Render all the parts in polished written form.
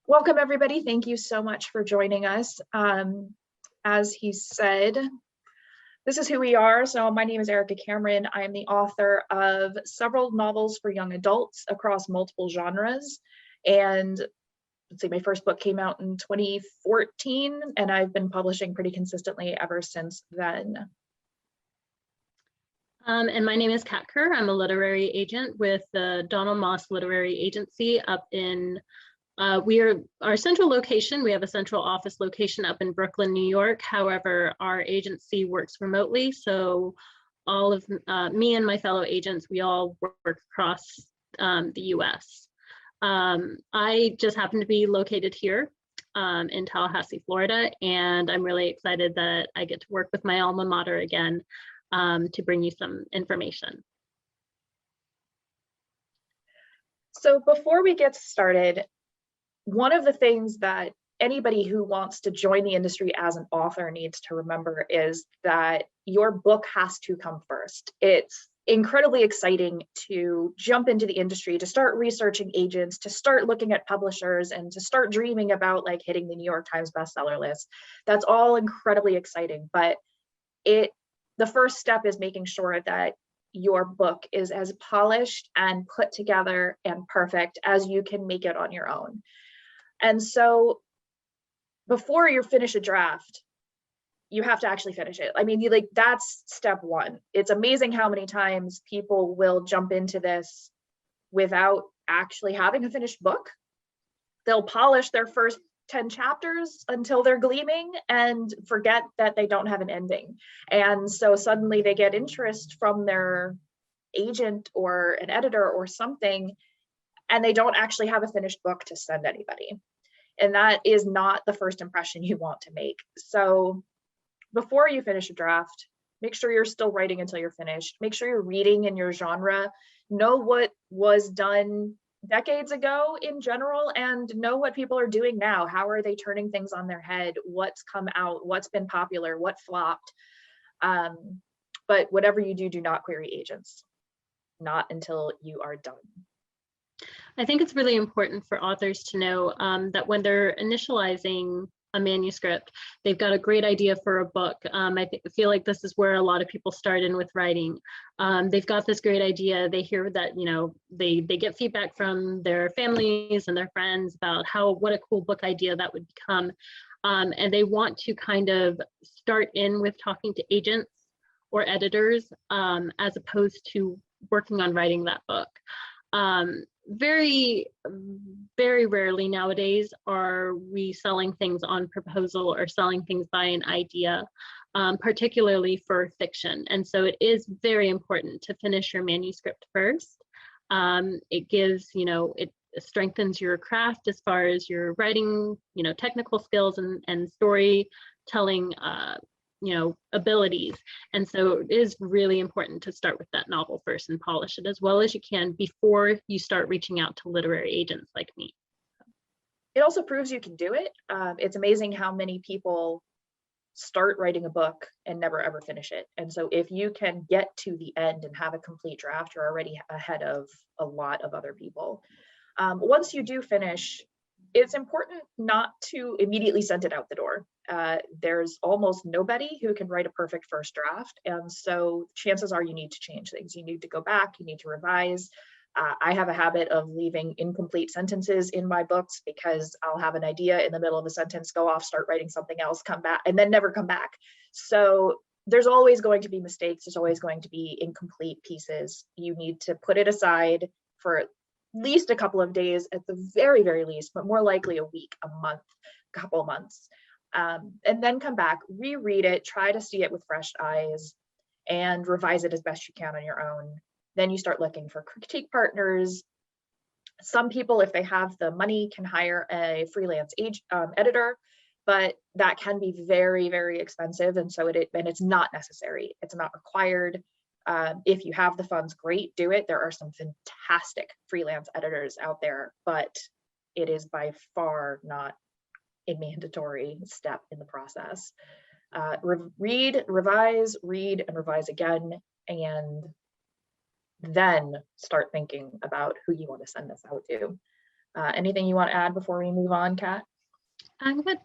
Welcome, everybody. Thank you so much for joining us. As he said, this is who we are. So my name is Erica Cameron. I am the author of several novels for young adults across multiple genres. And let's see, my first book came out in 2014, and I've been publishing pretty consistently ever since then. And my name is Kat Kerr. I'm a literary agent with the Donald Moss Literary Agency up in our central location. We have a central office location up in Brooklyn, New York. However, our agency works remotely. So all of me and my fellow agents, we all work across the US. I just happen to be located here in Tallahassee, Florida, and I'm really excited that I get to work with my alma mater again to bring you some information. So before we get started, one of the things that anybody who wants to join the industry as an author needs to remember is that your book has to come first. It's incredibly exciting to jump into the industry, to start researching agents, to start looking at publishers, and to start dreaming about like hitting the New York Times bestseller list. That's all incredibly exciting, but the first step is making sure that your book is as polished and put together and perfect as you can make it on your own. And so before you finish a draft, you have to actually finish it. I mean, that's step one. It's amazing how many times people will jump into this without actually having a finished book. They'll polish their first 10 chapters until they're gleaming and forget that they don't have an ending. And so suddenly they get interest from their agent or an editor or something, and they don't actually have a finished book to send anybody. And that is not the first impression you want to make. So before you finish a draft, make sure you're still writing until you're finished. Make sure you're reading in your genre. Know what was done decades ago in general, and know what people are doing now. How are they turning things on their head? What's come out? What's been popular? What flopped? But whatever you do, do not query agents. Not until you are done. I think it's really important for authors to know that when they're initializing a manuscript, they've got a great idea for a book. I feel like this is where a lot of people start in with writing. They've got this great idea. They hear that, they get feedback from their families and their friends about what a cool book idea that would become. And they want to kind of start in with talking to agents or editors as opposed to working on writing that book. Very, very rarely nowadays are we selling things on proposal or selling things by an idea, particularly for fiction. And so it is very important to finish your manuscript first. It gives, it strengthens your craft as far as your writing, technical skills and storytelling abilities. And so it is really important to start with that novel first and polish it as well as you can before you start reaching out to literary agents like me. It also proves you can do it. It's amazing how many people start writing a book and never ever finish it. And so if you can get to the end and have a complete draft, you're already ahead of a lot of other people. Once you do finish, it's important not to immediately send it out the door. There's almost nobody who can write a perfect first draft. And so chances are you need to change things. You need to go back, you need to revise. I have a habit of leaving incomplete sentences in my books because I'll have an idea in the middle of a sentence, go off, start writing something else, come back, and then never come back. So there's always going to be mistakes. There's always going to be incomplete pieces. You need to put it aside for at least a couple of days at the very, very least, but more likely a week, a month, a couple of months. And then come back, reread it, try to see it with fresh eyes, and revise it as best you can on your own. Then you start looking for critique partners. Some people, if they have the money, can hire a freelance editor, but that can be very, very expensive. And so it's not necessary. It's not required. If you have the funds, great, do it. There are some fantastic freelance editors out there, but it is by far not a mandatory step in the process. Read, revise, read, and revise again, and then start thinking about who you want to send this out to. Anything you want to add before we move on, Kat? I'm good.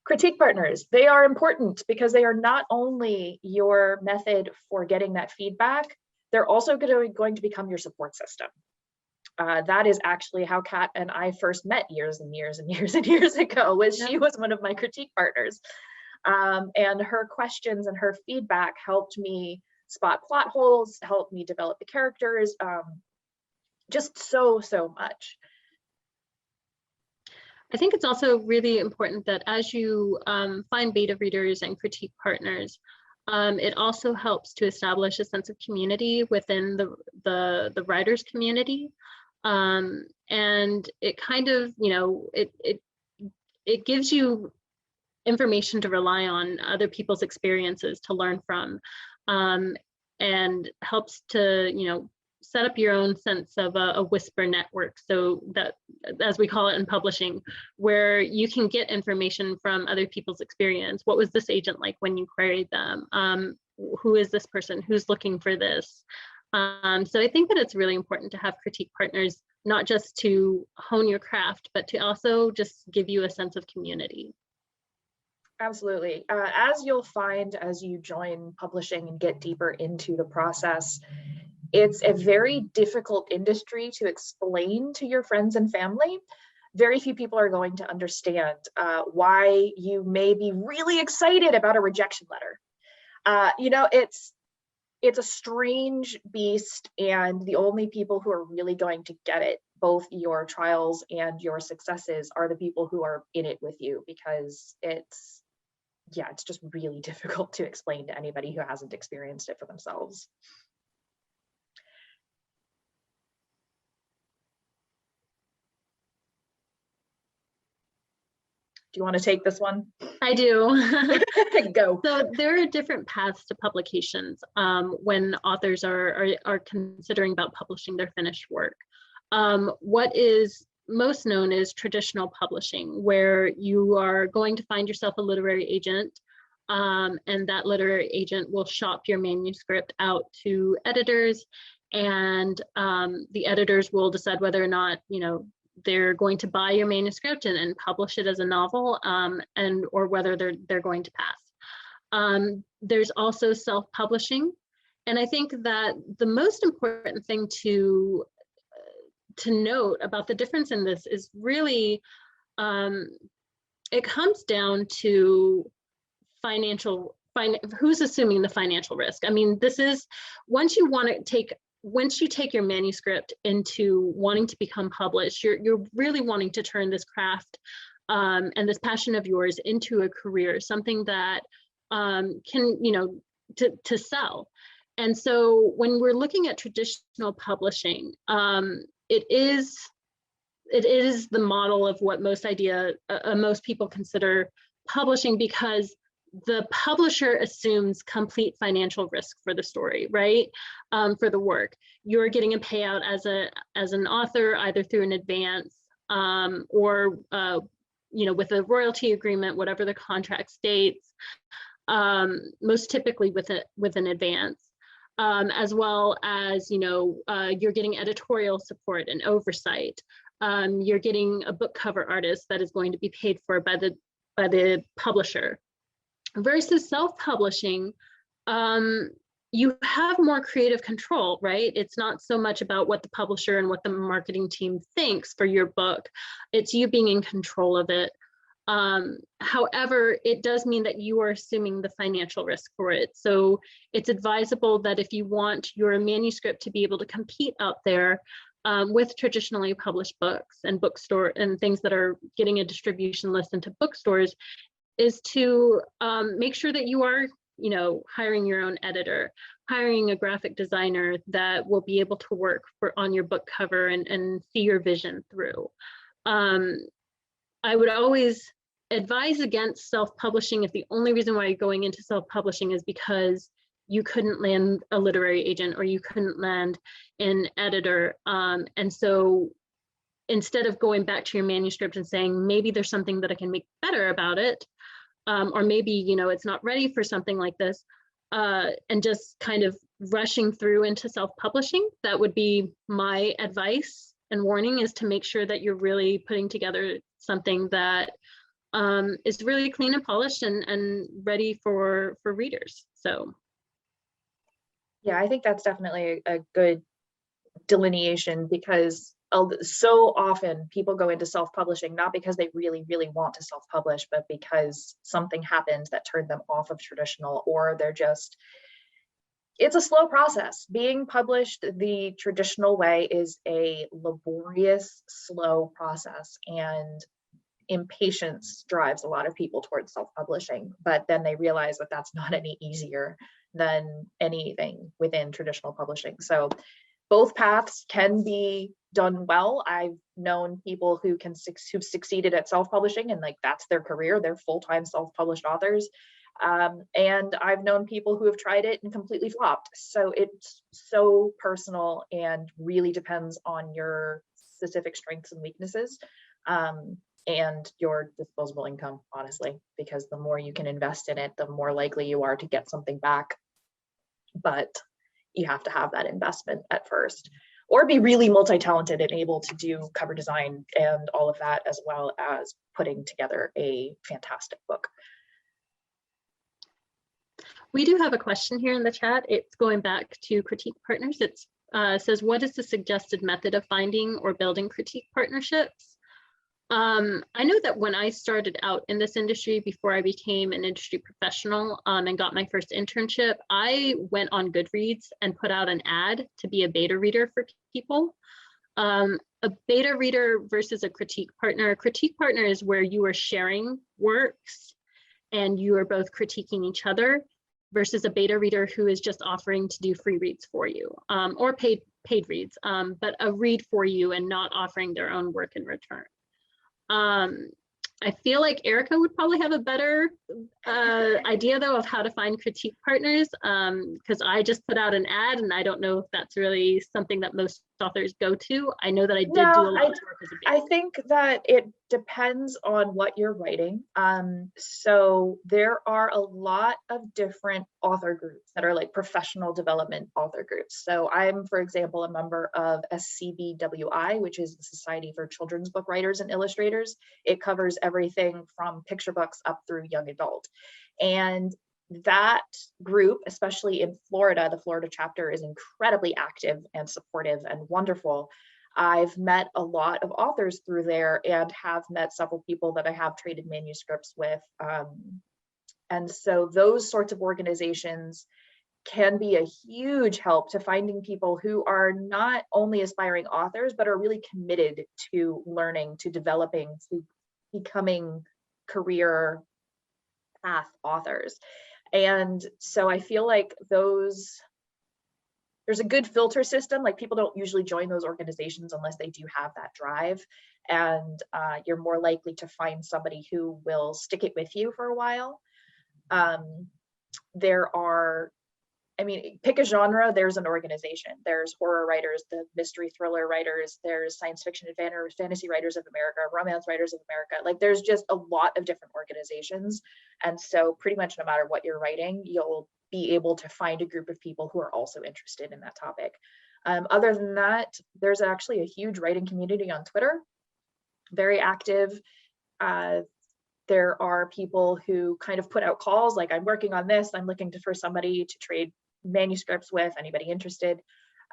Critique partners, they are important because they are not only your method for getting that feedback, they're also going to become your support system. That is actually how Kat and I first met years and years and years and years ago, was she was one of my critique partners. And her questions and her feedback helped me spot plot holes, helped me develop the characters, just so much. I think it's also really important that as you find beta readers and critique partners, it also helps to establish a sense of community within the writers community. And it kind of, you know, it gives you information to rely on, other people's experiences to learn from, and helps to, you know, set up your own sense of a whisper network. So that, as we call it in publishing, where you can get information from other people's experience. What was this agent like when you queried them? Who is this person? Who's looking for this? So I think that it's really important to have critique partners, not just to hone your craft, but to also just give you a sense of community. Absolutely. As you'll find as you join publishing and get deeper into the process, it's a very difficult industry to explain to your friends and family. Very few people are going to understand why you may be really excited about a rejection letter. You know, it's a strange beast, and the only people who are really going to get it, both your trials and your successes, are the people who are in it with you, because it's just really difficult to explain to anybody who hasn't experienced it for themselves. Do you want to take this one? I do. Go. So there are different paths to publications when authors are considering about publishing their finished work. What is most known is traditional publishing, where you are going to find yourself a literary agent, and that literary agent will shop your manuscript out to editors, and the editors will decide whether or not, you know, they're going to buy your manuscript and publish it as a novel, and or whether they're going to pass. There's also self-publishing, and I think that the most important thing to note about the difference in this is really, it comes down to who's assuming the financial risk. I mean, this is, once you take your manuscript into wanting to become published, you're really wanting to turn this craft and this passion of yours into a career, something that can, you know, to sell. And so when we're looking at traditional publishing, it is the model of what most people consider publishing, because the publisher assumes complete financial risk for the story, right? For the work. You're getting a payout as an author, either through an advance or you know, with a royalty agreement, whatever the contract states, most typically with an advance. As well as, you know, you're getting editorial support and oversight. You're getting a book cover artist that is going to be paid for by the publisher. Versus self-publishing, you have more creative control, right? It's not so much about what the publisher and what the marketing team thinks for your book. It's you being in control of it. However, it does mean that you are assuming the financial risk for it. So it's advisable that if you want your manuscript to be able to compete out there with traditionally published books and bookstore and things that are getting a distribution list into bookstores, is to make sure that you are, you know, hiring your own editor, hiring a graphic designer that will be able to work on your book cover and see your vision through. I would always advise against self-publishing if the only reason why you're going into self-publishing is because you couldn't land a literary agent or you couldn't land an editor. And so instead of going back to your manuscript and saying, maybe there's something that I can make better about it, or maybe, you know, it's not ready for something like this, and just kind of rushing through into self-publishing. That would be my advice and warning, is to make sure that you're really putting together something that is really clean and polished and ready for readers. So yeah, I think that's definitely a good delineation, because so often people go into self-publishing not because they really want to self-publish, but because something happened that turned them off of traditional, or they're just, it's a slow process. Being published the traditional way is a laborious, slow process, and impatience drives a lot of people towards self-publishing, but then they realize that that's not any easier than anything within traditional publishing. So both paths can be done well. I've known people who've succeeded at self-publishing, and like that's their career, they're full-time self-published authors. And I've known people who have tried it and completely flopped. So it's so personal and really depends on your specific strengths and weaknesses, and your disposable income, honestly, because the more you can invest in it, the more likely you are to get something back. But you have to have that investment at first, or be really multi-talented and able to do cover design and all of that, as well as putting together a fantastic book. we do have a question here in the chat. It's going back to critique partners. It says, what is the suggested method of finding or building critique partnerships? I know that when I started out in this industry, before I became an industry professional and got my first internship, I went on Goodreads and put out an ad to be a beta reader for people. A beta reader versus a critique partner. A critique partner is where you are sharing works and you are both critiquing each other, versus a beta reader who is just offering to do free reads for you, or paid reads, but a read for you and not offering their own work in return. I feel like Erica would probably have a better idea though of how to find critique partners, because I just put out an ad and I don't know if that's really something that most authors go to. I know that I did do a lot of work as a beta. I think that it depends on what you're writing. So there are a lot of different author groups that are like professional development author groups. So I'm, for example, a member of SCBWI, which is the Society for Children's Book Writers and Illustrators. It covers everything from picture books up through young adult. And that group, especially in Florida, the Florida chapter is incredibly active and supportive and wonderful. I've met a lot of authors through there and have met several people that I have traded manuscripts with. And so those sorts of organizations can be a huge help to finding people who are not only aspiring authors, but are really committed to learning, to developing, to becoming career path authors. And so I feel like there's a good filter system. Like people don't usually join those organizations unless they do have that drive. And you're more likely to find somebody who will stick it with you for a while. There are, I mean, pick a genre, there's an organization. There's horror writers, the mystery thriller writers, there's science fiction and fantasy writers of America, romance writers of America. Like there's just a lot of different organizations. And so pretty much no matter what you're writing, you'll be able to find a group of people who are also interested in that topic. Other than that, there's actually a huge writing community on Twitter, very active. There are people who kind of put out calls like, I'm working on this, I'm looking for somebody to trade manuscripts with, anybody interested.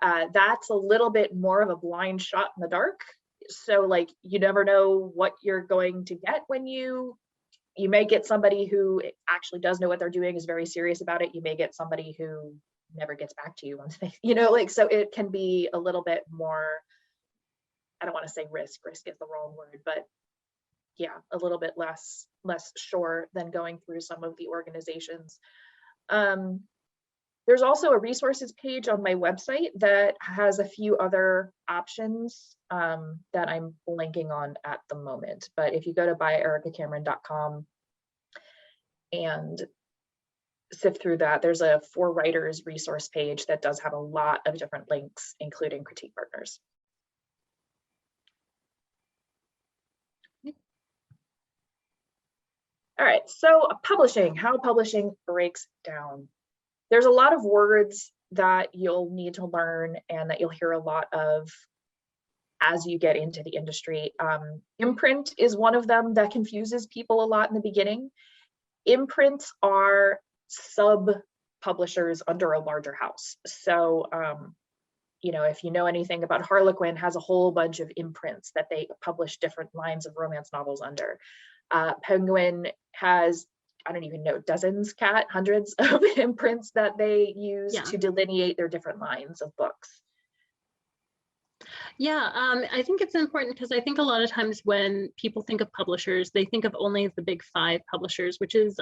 That's a little bit more of a blind shot in the dark. So like, you never know what you're going to get when you may get somebody who actually does know what they're doing, is very serious about it. You may get somebody who never gets back to you once they, like, so it can be a little bit more, I don't want to say risk is the wrong word, but yeah, a little bit less sure than going through some of the organizations. There's also a resources page on my website that has a few other options that I'm linking on at the moment. But if you go to byericacameron.com and sift through that, there's a for writers resource page that does have a lot of different links, including critique partners. All right, so publishing, how publishing breaks down. There's a lot of words that you'll need to learn and that you'll hear a lot of as you get into the industry. Imprint is one of them that confuses people a lot in the beginning. Imprints are sub publishers under a larger house. So, if you know anything about Harlequin, has a whole bunch of imprints that they publish different lines of romance novels under. Penguin has, I don't even know, dozens, Kat, hundreds of imprints that they use to delineate their different lines of books. Yeah, I think it's important because I think a lot of times when people think of publishers, they think of only the big 5 publishers, which is,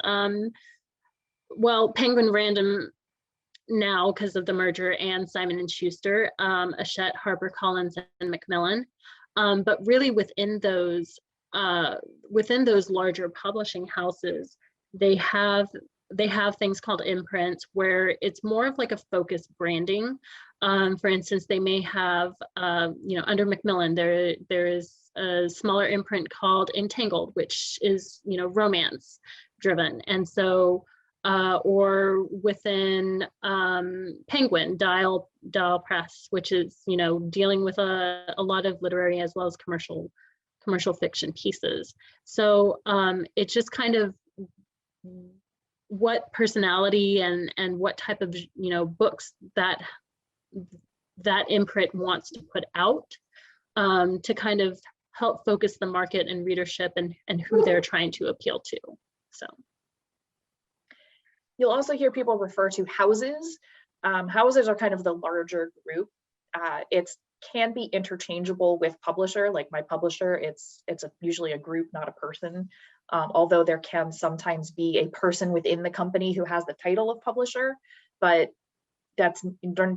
well, Penguin Random now because of the merger, and Simon & Schuster, Hachette, HarperCollins, and Macmillan. But really within those larger publishing houses, they have things called imprints where it's more of like a focused branding. For instance, they may have, under Macmillan, there is a smaller imprint called Entangled, which is, romance driven. And so, or within Penguin, Dial Press, which is, dealing with a lot of literary as well as commercial fiction pieces. So it just kind of what personality and what type of books that imprint wants to put out to kind of help focus the market and readership and who they're trying to appeal to. So you'll also hear people refer to houses. Houses are kind of the larger group. It can be interchangeable with publisher, like my publisher. It's usually a group, not a person. Although there can sometimes be a person within the company who has the title of publisher, but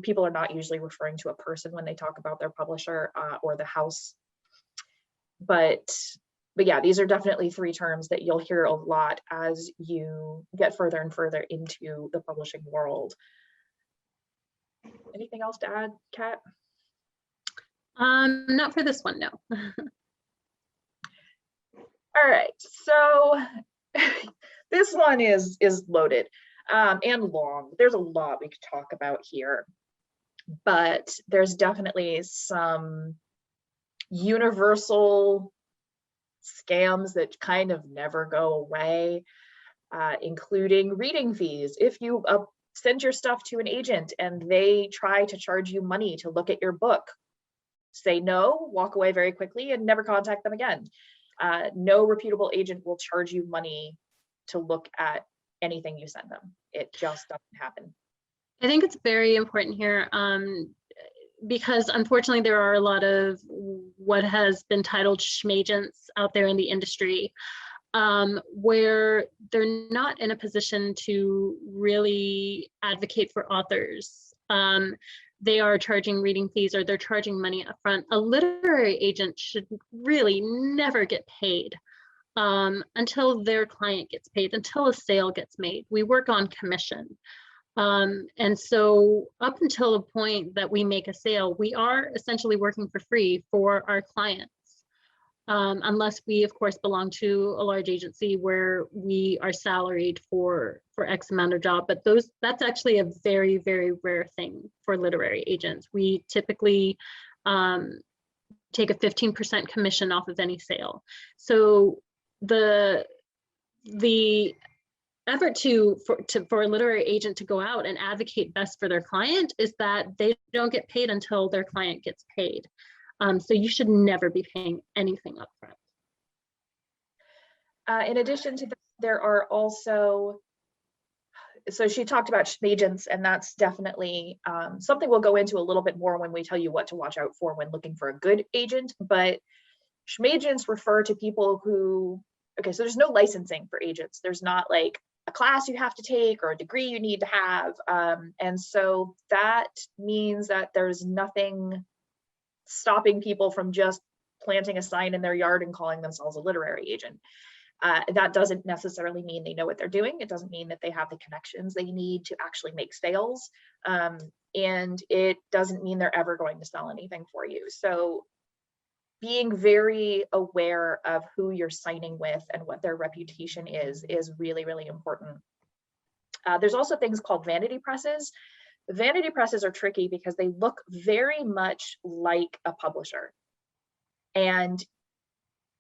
people are not usually referring to a person when they talk about their publisher or the house. But yeah, these are definitely 3 terms that you'll hear a lot as you get further and further into the publishing world. Anything else to add, Kat? Not for this one, no. All right, so this one is loaded and long. There's a lot we could talk about here, but there's definitely some universal scams that kind of never go away, including reading fees. If you send your stuff to an agent and they try to charge you money to look at your book, say no, walk away very quickly, and never contact them again. No reputable agent will charge you money to look at anything you send them. It just doesn't happen. I think it's very important here because unfortunately there are a lot of what has been titled schmagents out there in the industry where they're not in a position to really advocate for authors. They are charging reading fees or they're charging money upfront. A literary agent should really never get paid until their client gets paid, until a sale gets made. We work on commission. And so up until the point that we make a sale, we are essentially working for free for our clients. Unless we, of course, belong to a large agency where we are salaried for X amount of job, but that's actually a very, very rare thing for literary agents. We typically take a 15% commission off of any sale. So the effort for a literary agent to go out and advocate best for their client is that they don't get paid until their client gets paid. So you should never be paying anything upfront. In addition to that, there are also, so she talked about schmagents, and that's definitely something we'll go into a little bit more when we tell you what to watch out for when looking for a good agent. But schmagents refer to people who, okay, so there's no licensing for agents. There's not like a class you have to take or a degree you need to have. And so that means that there's nothing stopping people from just planting a sign in their yard and calling themselves a literary agent. That doesn't necessarily mean they know what they're doing. It doesn't mean that they have the connections they need to actually make sales. And it doesn't mean they're ever going to sell anything for you. So being very aware of who you're signing with and what their reputation is really, really important. There's also things called vanity presses. Vanity presses are tricky because they look very much like a publisher. And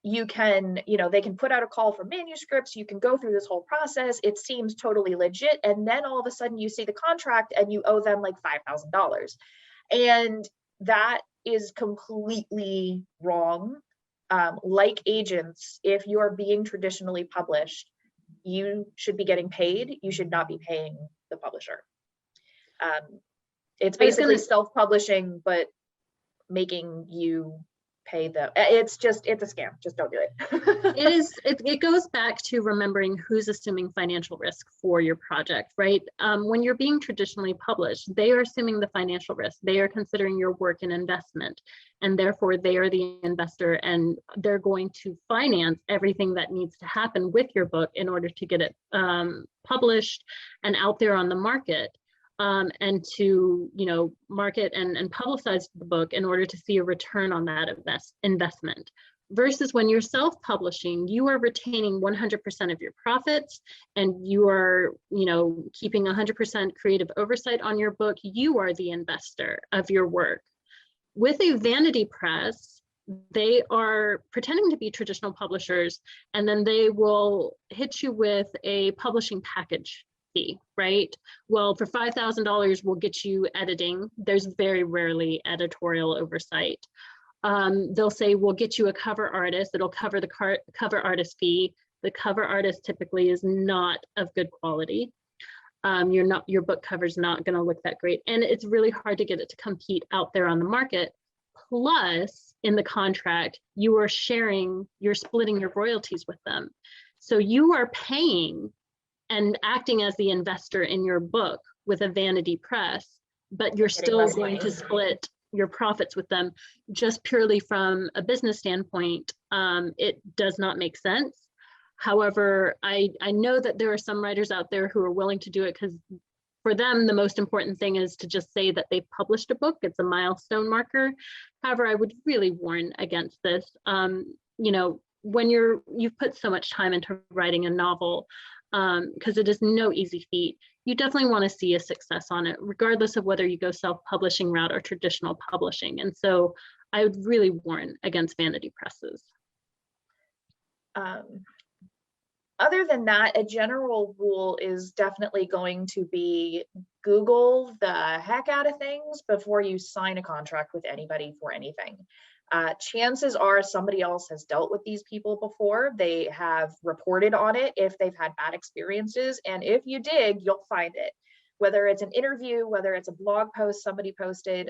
you can, they can put out a call for manuscripts, you can go through this whole process, it seems totally legit, and then all of a sudden you see the contract and you owe them like $5,000. And that is completely wrong. Like agents, if you're being traditionally published, you should be getting paid, you should not be paying the publisher. It's basically self-publishing, but making you pay them. It's a scam. Just don't do it. It goes back to remembering who's assuming financial risk for your project, right? When you're being traditionally published, they are assuming the financial risk. They are considering your work an investment, and therefore they are the investor, and they're going to finance everything that needs to happen with your book in order to get it published and out there on the market. And to market and publicize the book in order to see a return on that investment. Versus when you're self-publishing, you are retaining 100% of your profits, and you are keeping 100% creative oversight on your book. You are the investor of your work. With a vanity press, they are pretending to be traditional publishers, and then they will hit you with a publishing package fee, right? Well, for $5,000, we'll get you editing. There's very rarely editorial oversight. They'll say, we'll get you a cover artist. It'll cover the cover artist fee. The cover artist typically is not of good quality. Your book cover's not going to look that great. And it's really hard to get it to compete out there on the market. Plus, in the contract, you're splitting your royalties with them. So you are paying and acting as the investor in your book with a vanity press, but you're still going to split your profits with them. Just purely from a business standpoint, it does not make sense. However, I know that there are some writers out there who are willing to do it because for them, the most important thing is to just say that they've published a book. It's a milestone marker. However, I would really warn against this. When you've put so much time into writing a novel, because it is no easy feat, you definitely want to see a success on it, regardless of whether you go self-publishing route or traditional publishing. And so I would really warn against vanity presses. Other than that, a general rule is definitely going to be Google the heck out of things before you sign a contract with anybody for anything. Chances are somebody else has dealt with these people before. They have reported on it if they've had bad experiences. And if you dig, you'll find it. Whether it's an interview, whether it's a blog post somebody posted,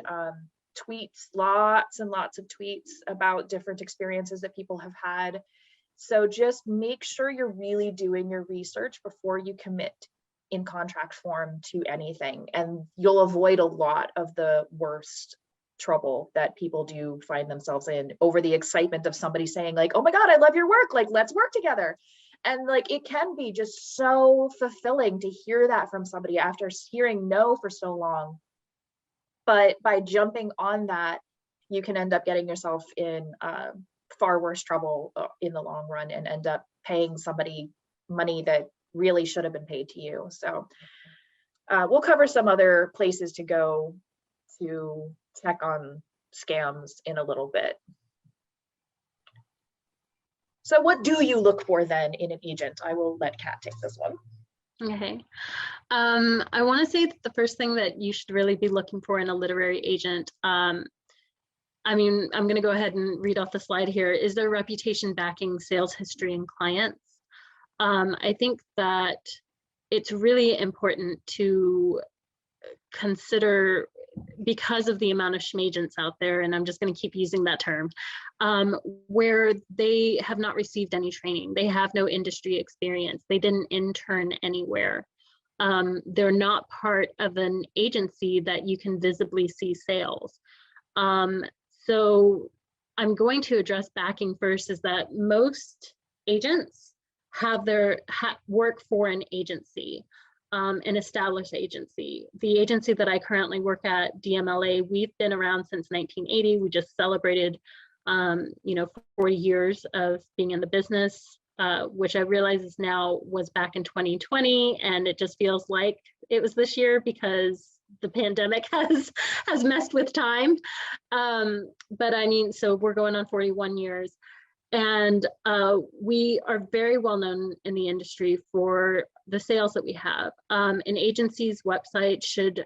tweets, lots and lots of tweets about different experiences that people have had. So just make sure you're really doing your research before you commit in contract form to anything. And you'll avoid a lot of the worst trouble that people do find themselves in over the excitement of somebody saying like, oh my God, I love your work, like let's work together. And like it can be just so fulfilling to hear that from somebody after hearing no for so long. But by jumping on that, you can end up getting yourself in far worse trouble in the long run and end up paying somebody money that really should have been paid to you. So we'll cover some other places to go to check on scams in a little bit. So what do you look for then in an agent? I will let Kat take this one. Okay. I want to say that the first thing that you should really be looking for in a literary agent, I'm going to go ahead and read off the slide here, is their reputation backing sales history and clients. I think that it's really important to consider, because of the amount of schmagents out there, and I'm just going to keep using that term, where they have not received any training. They have no industry experience. They didn't intern anywhere. They're not part of an agency that you can visibly see sales. So I'm going to address backing first, is that most agents have work for an agency. An established agency. The agency that I currently work at, DMLA, we've been around since 1980. We just celebrated, 40 years of being in the business, which I realize was back in 2020, and it just feels like it was this year because the pandemic has messed with time. But I mean, so we're going on 41 years. And we are very well known in the industry for the sales that we have. An agency's website should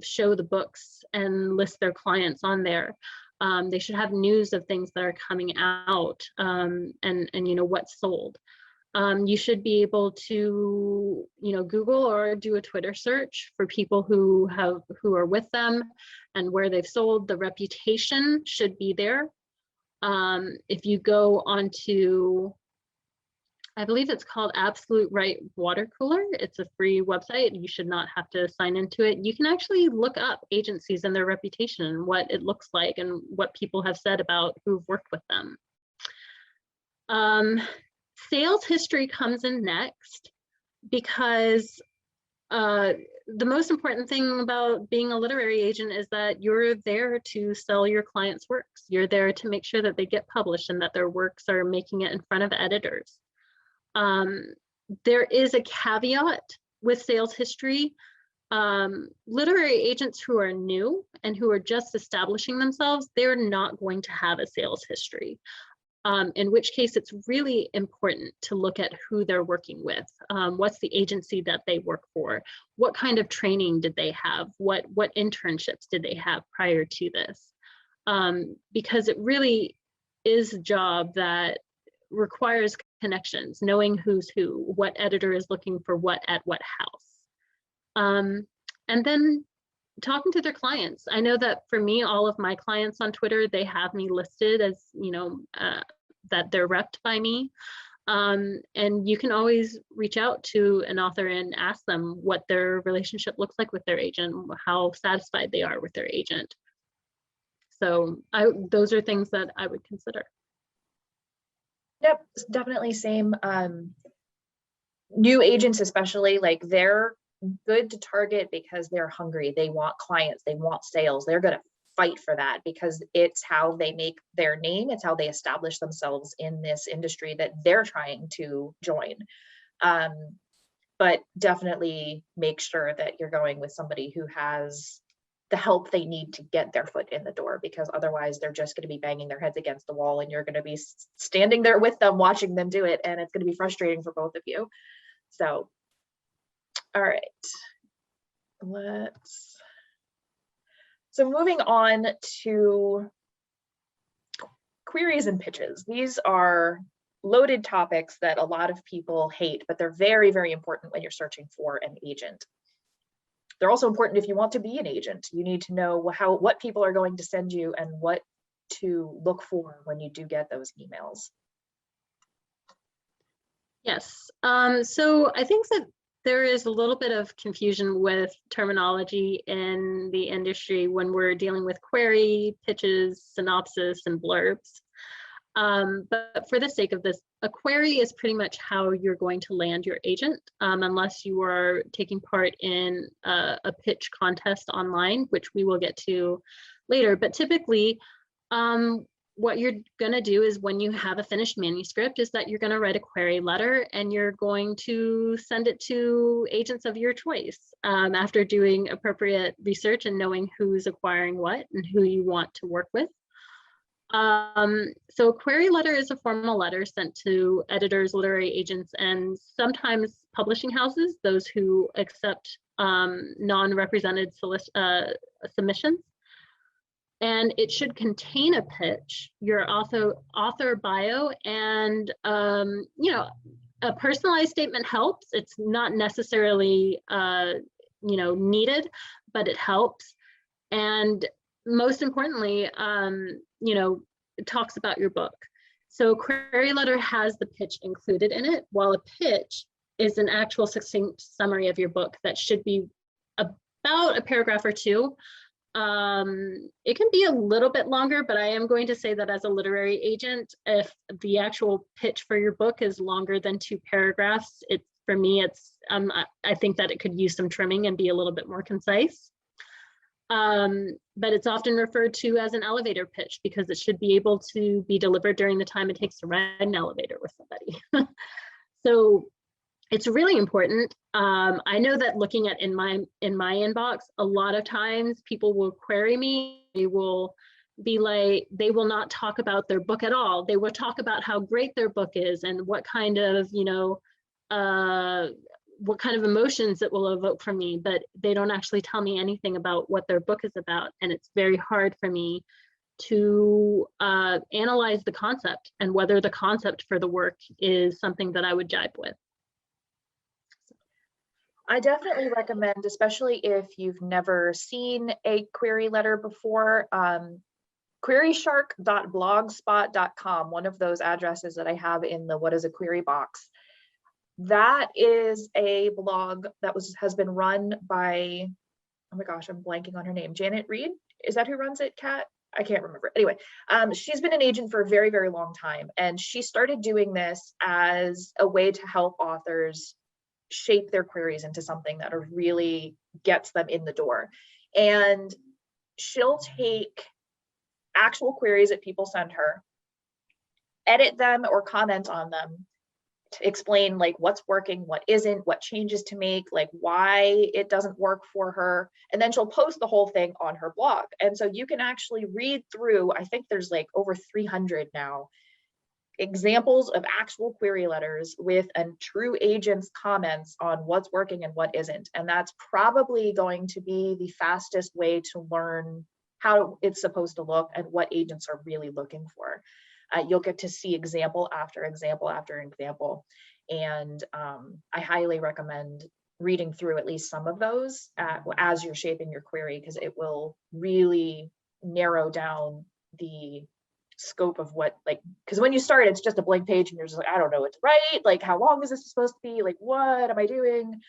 show the books and list their clients on there. They should have news of things that are coming out, and you know what's sold. You should be able to, you know, Google or do a Twitter search for people who are with them and where they've sold. The reputation should be there. If you go onto, I believe it's called Absolute Right Water Cooler. It's a free website. You should not have to sign into it. You can actually look up agencies and their reputation and what it looks like and what people have said about who've worked with them. Sales history comes in next because the most important thing about being a literary agent is that you're there to sell your clients' works. You're there to make sure that they get published and that their works are making it in front of editors. There is a caveat with sales history. Literary agents who are new and who are just establishing themselves, they're not going to have a sales history. In which case it's really important to look at who they're working with. What's the agency that they work for? What kind of training did they have? What internships did they have prior to this? Because it really is a job that requires connections, knowing who's who, what editor is looking for what at what house. And then talking to their clients. I know that for me, all of my clients on Twitter, they have me listed as, you know, that they're repped by me. And you can always reach out to an author and ask them what their relationship looks like with their agent, how satisfied they are with their agent. So those are things that I would consider. Yep, definitely same. New agents especially, like they're good to target because they're hungry. They want clients, they want sales. They're going to fight for that because it's how they make their name. It's how they establish themselves in this industry that they're trying to join. But definitely make sure that you're going with somebody who has the help they need to get their foot in the door, because otherwise they're just going to be banging their heads against the wall and you're going to be standing there with them watching them do it, and it's going to be frustrating for both of you. So all right, so moving on to queries and pitches. These are loaded topics that a lot of people hate, but they're very, very important when you're searching for an agent. They're also important if you want to be an agent. You need to know what people are going to send you and what to look for when you do get those emails. Yes, so I think that there is a little bit of confusion with terminology in the industry when we're dealing with query, pitches, synopsis, and blurbs. But for the sake of this, a query is pretty much how you're going to land your agent, unless you are taking part in a pitch contest online, which we will get to later. But typically, what you're going to do is when you have a finished manuscript is that you're going to write a query letter and you're going to send it to agents of your choice after doing appropriate research and knowing who's acquiring what and who you want to work with. So a query letter is a formal letter sent to editors, literary agents, and sometimes publishing houses, those who accept non-represented submissions. And it should contain a pitch, your author bio, and you know, a personalized statement helps. It's not necessarily you know, needed, but it helps. And most importantly, you know, it talks about your book. So query letter has the pitch included in it, while a pitch is an actual succinct summary of your book that should be about a paragraph or two. It can be a little bit longer, but I am going to say that as a literary agent, if the actual pitch for your book is longer than 2 paragraphs, for me, it's I think that it could use some trimming and be a little bit more concise. But it's often referred to as an elevator pitch because it should be able to be delivered during the time it takes to ride an elevator with somebody. So it's really important. I know that looking at in my inbox, a lot of times people will query me. They will be like, they will not talk about their book at all. They will talk about how great their book is and what kind of, what kind of emotions it will evoke from me, but they don't actually tell me anything about what their book is about. And it's very hard for me to analyze the concept and whether the concept for the work is something that I would jive with. I definitely recommend, especially if you've never seen a query letter before, queryshark.blogspot.com, one of those addresses that I have in the What is a Query box. That is a blog that has been run by, oh my gosh, I'm blanking on her name, Janet Reed. Is that who runs it, Kat? I can't remember. Anyway, she's been an agent for a very, very long time. And she started doing this as a way to help authors shape their queries into something that really gets them in the door. And she'll take actual queries that people send her, edit them or comment on them, to explain like what's working, what isn't, what changes to make, like why it doesn't work for her. And then she'll post the whole thing on her blog. And so you can actually read through, I think there's like over 300 now, examples of actual query letters with a true agent's comments on what's working and what isn't. And that's probably going to be the fastest way to learn how it's supposed to look and what agents are really looking for. You'll get to see example after example after example. And I highly recommend reading through at least some of those as you're shaping your query, because it will really narrow down the scope of what, like, because when you start, it's just a blank page and you're just like, I don't know what to write. Like, how long is this supposed to be? Like, what am I doing?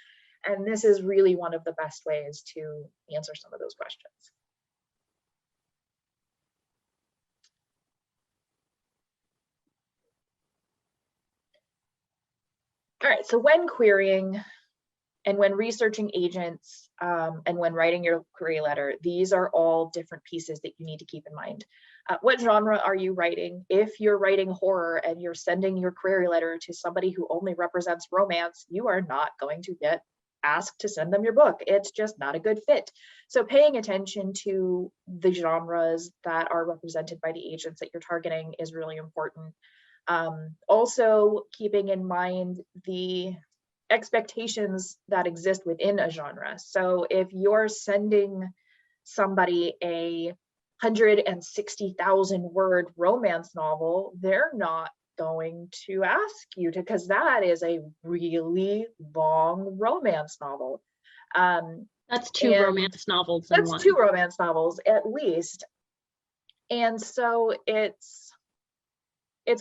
And this is really one of the best ways to answer some of those questions. All right, so when querying and when researching agents and when writing your query letter, these are all different pieces that you need to keep in mind. What genre are you writing? If you're writing horror and you're sending your query letter to somebody who only represents romance, you are not going to get asked to send them your book. It's just not a good fit. So paying attention to the genres that are represented by the agents that you're targeting is really important. Also keeping in mind the expectations that exist within a genre. So if you're sending somebody a 160,000 word romance novel, they're not going to ask you to, because that is a really long romance novel. That's two romance novels in one. That's two romance novels at least. And so it's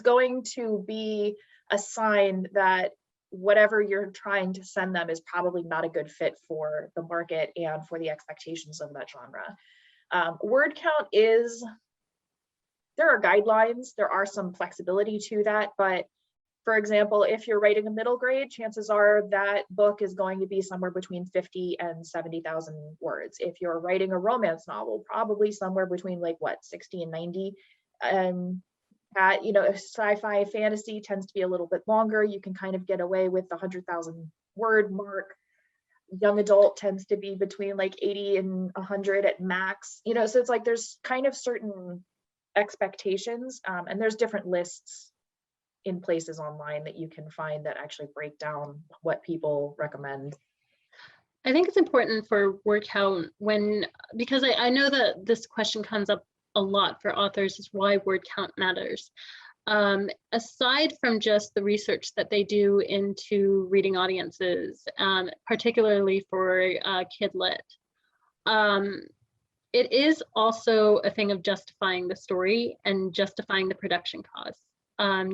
going to be a sign that whatever you're trying to send them is probably not a good fit for the market and for the expectations of that genre. Word count there are guidelines, there are some flexibility to that, but for example, if you're writing a middle grade, chances are that book is going to be somewhere between 50 and 70,000 words. If you're writing a romance novel, probably somewhere between like what, 60 and 90. Sci-fi fantasy tends to be a little bit longer. You can kind of get away with the 100,000 word mark. Young adult tends to be between like 80 and 100 at max. So it's like there's kind of certain expectations, and there's different lists in places online that you can find that actually break down what people recommend. I think it's important for word count because I know that this question comes up a lot for authors, is why word count matters. Aside from just the research that they do into reading audiences, particularly for kid lit, it is also a thing of justifying the story and justifying the production costs.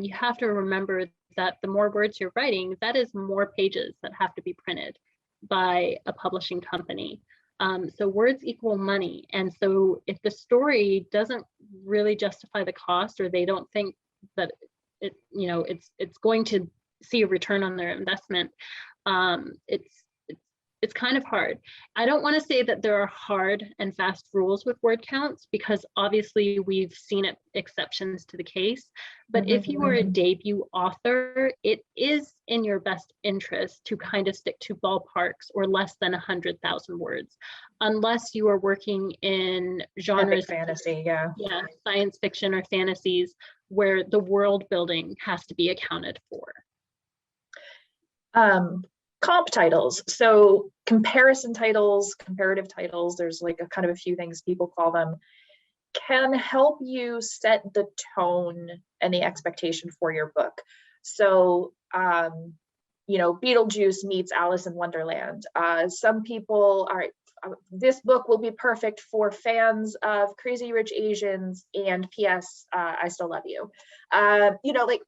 You have to remember that the more words you're writing, that is more pages that have to be printed by a publishing company. So words equal money. And so if the story doesn't really justify the cost, or they don't think that it's going to see a return on their investment, it's it's kind of hard. I don't want to say that there are hard and fast rules with word counts, because obviously we've seen exceptions to the case. But if you are a debut author, it is in your best interest to kind of stick to ballparks or less than 100,000 words, unless you are working in genres, epic fantasy, yeah, science fiction or fantasies, where the world building has to be accounted for. Comp titles, so comparison titles, comparative titles, there's like a kind of a few things people call them, can help you set the tone and the expectation for your book. So you know, Beetlejuice meets Alice in Wonderland. Some people are, this book will be perfect for fans of Crazy Rich Asians and P.S. I Still Love You. You know, like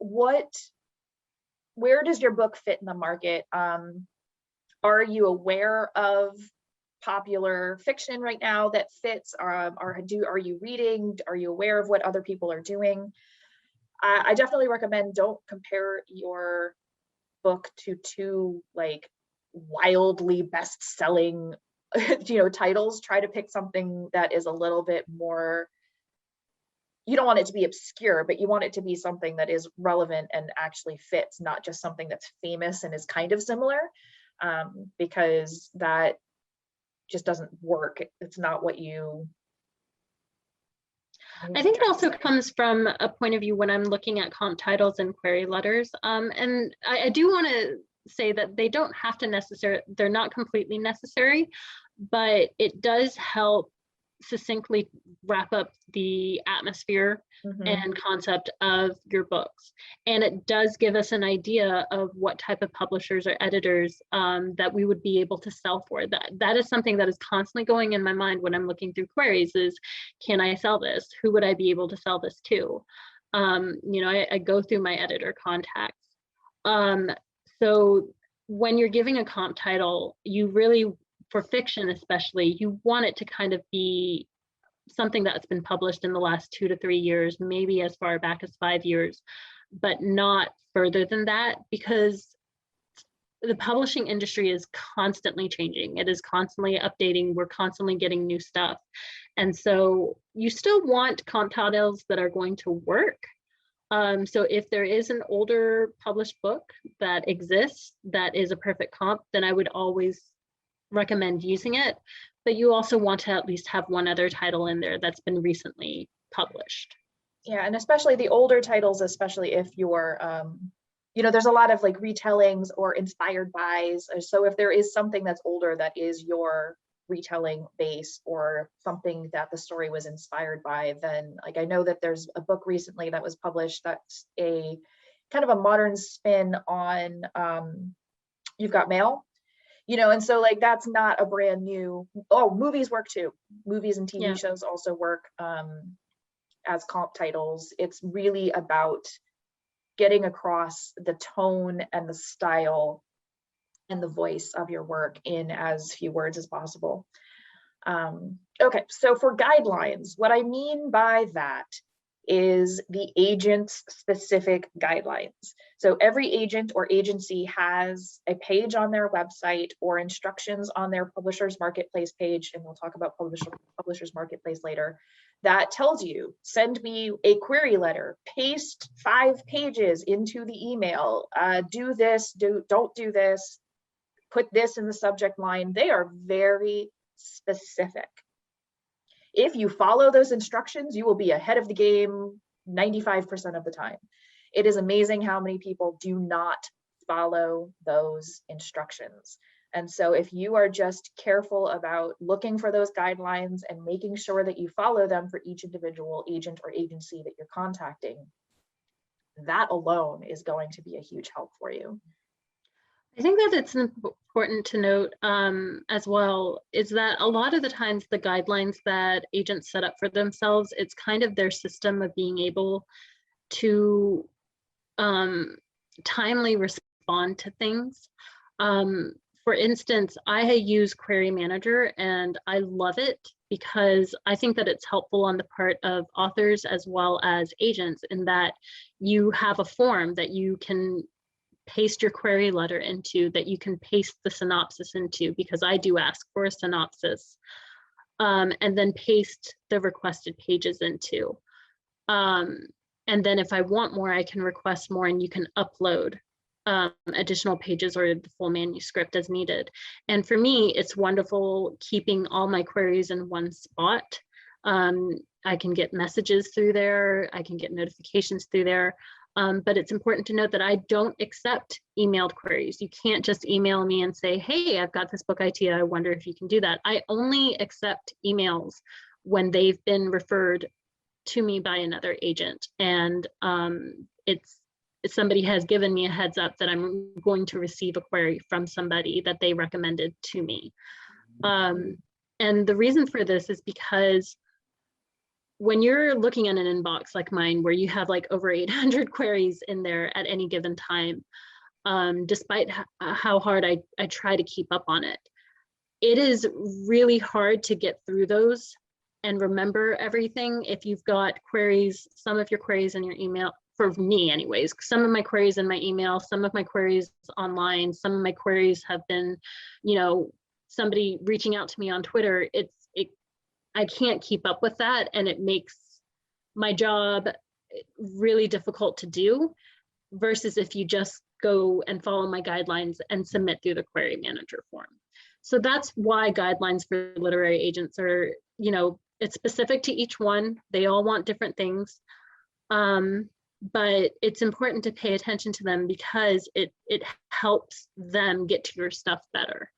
where does your book fit in the market? Are you aware of popular fiction right now that fits? Are you reading? Are you aware of what other people are doing? I definitely recommend don't compare your book to two like wildly best-selling you know, titles. Try to pick something that is a little bit more, you don't want it to be obscure, but you want it to be something that is relevant and actually fits, not just something that's famous and is kind of similar, because that just doesn't work. It's not what you. I think it also comes from a point of view when I'm looking at comp titles and query letters. And I do want to say that they don't have to necessarily, they're not completely necessary, but it does help succinctly wrap up the atmosphere and concept of your books. And it does give us an idea of what type of publishers or editors that we would be able to sell for. That is something that is constantly going in my mind when I'm looking through queries is, can I sell this? Who would I be able to sell this to? You know, I go through my editor contacts. So when you're giving a comp title, you really, for fiction especially, you want it to kind of be something that's been published in the last 2 to 3 years, maybe as far back as 5 years, but not further than that, because the publishing industry is constantly changing. It is constantly updating. We're constantly getting new stuff. And so you still want comp titles that are going to work. So if there is an older published book that exists that is a perfect comp, then I would always recommend using it. But you also want to at least have one other title in there that's been recently published. Yeah, and especially the older titles, especially if you're, you know, there's a lot of like retellings or inspired bys. So if there is something that's older that is your retelling base or something that the story was inspired by, then like I know that there's a book recently that was published that's a kind of a modern spin on You've Got Mail. You know, and so like that's not a brand new. Oh, movies work too. Movies and TV shows also work as comp titles. It's really about getting across the tone and the style and the voice of your work in as few words as possible. Okay, so for guidelines, what I mean by that is the agent's specific guidelines. So every agent or agency has a page on their website or instructions on their Publishers Marketplace page, and we'll talk about Publishers Marketplace later, that tells you, send me a query letter, paste 5 pages into the email, do this, don't do this, put this in the subject line. They are very specific. If you follow those instructions, you will be ahead of the game 95% of the time. It is amazing how many people do not follow those instructions. And so if you are just careful about looking for those guidelines and making sure that you follow them for each individual agent or agency that you're contacting, that alone is going to be a huge help for you. I think that it's important to note as well is that a lot of the times the guidelines that agents set up for themselves, it's kind of their system of being able to timely respond to things. For instance, I use Query Manager and I love it because I think that it's helpful on the part of authors as well as agents in that you have a form that you can paste your query letter into, that you can paste the synopsis into, because I do ask for a synopsis, and then paste the requested pages into. And then if I want more, I can request more, and you can upload additional pages or the full manuscript as needed. And for me, it's wonderful keeping all my queries in one spot. I can get messages through there, I can get notifications through there. But it's important to note that I don't accept emailed queries. You can't just email me and say, hey, I've got this book idea, I wonder if you can do that. I only accept emails when they've been referred to me by another agent, and somebody has given me a heads up that I'm going to receive a query from somebody that they recommended to me. And the reason for this is because when you're looking at an inbox like mine, where you have like over 800 queries in there at any given time, despite how hard I try to keep up on it, it is really hard to get through those and remember everything. If you've got queries, some of your queries in your email, for me anyways, some of my queries in my email, some of my queries online, some of my queries have been, you know, somebody reaching out to me on Twitter. I can't keep up with that, and it makes my job really difficult to do, versus if you just go and follow my guidelines and submit through the query manager form. So that's why guidelines for literary agents are, you know, it's specific to each one. They all want different things. But it's important to pay attention to them, because it helps them get to your stuff better.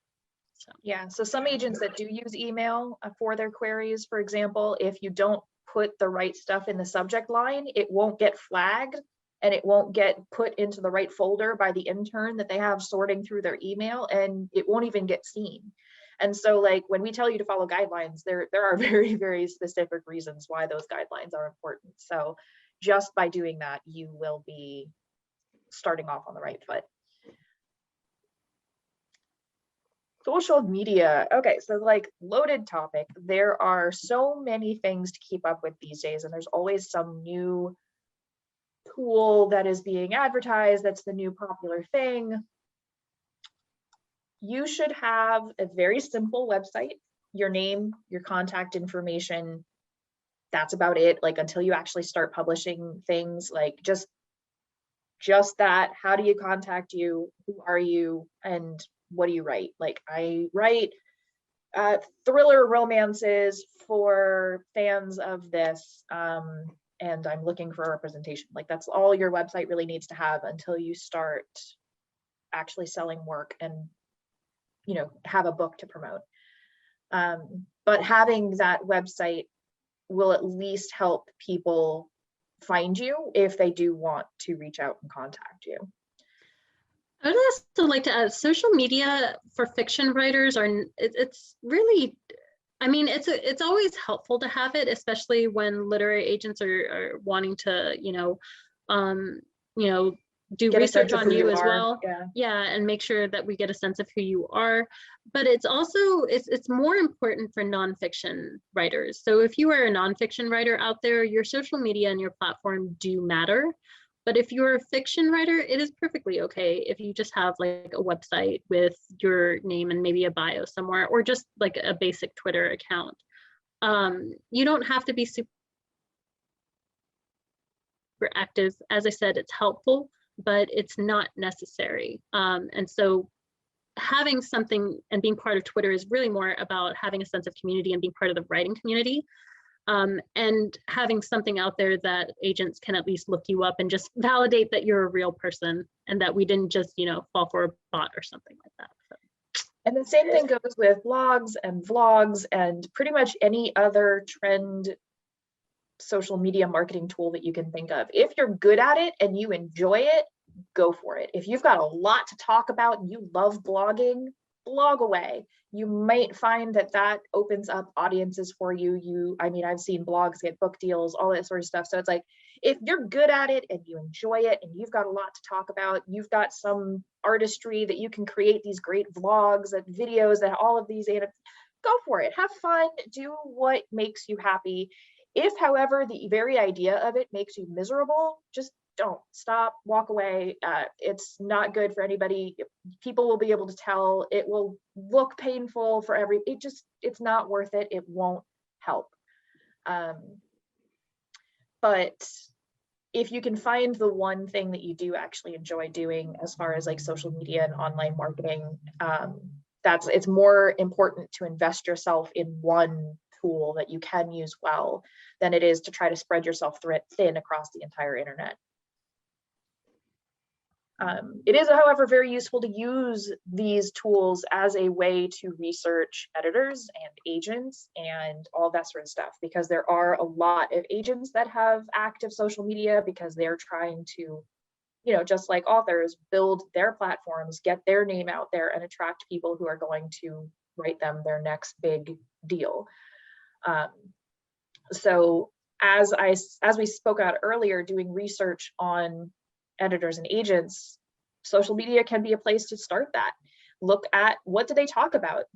So. Yeah, so some agents that do use email for their queries, for example, if you don't put the right stuff in the subject line, it won't get flagged and it won't get put into the right folder by the intern that they have sorting through their email, and it won't even get seen. And so, like, when we tell you to follow guidelines, there are very, very specific reasons why those guidelines are important. So just by doing that, you will be starting off on the right foot. Social media. Okay, so like, loaded topic. There are so many things to keep up with these days, and there's always some new tool that is being advertised that's the new popular thing. You should have a very simple website, your name, your contact information. That's about it. Like, until you actually start publishing things, like just that. How do you contact you? Who are you? And what do you write? Like, I write thriller romances for fans of this, and I'm looking for a representation. Like, that's all your website really needs to have until you start actually selling work and, you know, have a book to promote. But having that website will at least help people find you if they do want to reach out and contact you. I would also like to add, social media for fiction writers it's really, I mean, it's always helpful to have it, especially when literary agents are wanting to, you know, do Get research on you as well. Yeah, and make sure that we get a sense of who you are. But it's also, it's more important for nonfiction writers. So if you are a nonfiction writer out there, your social media and your platform do matter. But if you're a fiction writer, it is perfectly okay if you just have like a website with your name and maybe a bio somewhere, or just like a basic Twitter account. You don't have to be super active. As I said, it's helpful, but it's not necessary. And so having something and being part of Twitter is really more about having a sense of community and being part of the writing community. And having something out there that agents can at least look you up and just validate that you're a real person and that we didn't just, you know, fall for a bot or something like that. So. And the same thing goes with blogs and vlogs and pretty much any other trend social media marketing tool that you can think of. If you're good at it and you enjoy it, go for it. If you've got a lot to talk about and you love blogging, blog away. You might find that that opens up audiences for you. I mean, I've seen blogs get book deals, all that sort of stuff. So it's like, if you're good at it and you enjoy it and you've got a lot to talk about, you've got some artistry that you can create these great vlogs and videos and all of these, go for it. Have fun, do what makes you happy. If, however, the very idea of it makes you miserable, just don't stop, walk away. It's not good for anybody. People will be able to tell. It will look painful for it's not worth it. It won't help. But if you can find the one thing that you do actually enjoy doing as far as like social media and online marketing, it's more important to invest yourself in one tool that you can use well than it is to try to spread yourself thin across the entire internet. It is, however, very useful to use these tools as a way to research editors and agents and all that sort of stuff, because there are a lot of agents that have active social media because they're trying to, just like authors, build their platforms, get their name out there, and attract people who are going to write them their next big deal. So as we spoke about earlier, doing research on editors and agents, social media can be a place to start that. Look at what do they talk about?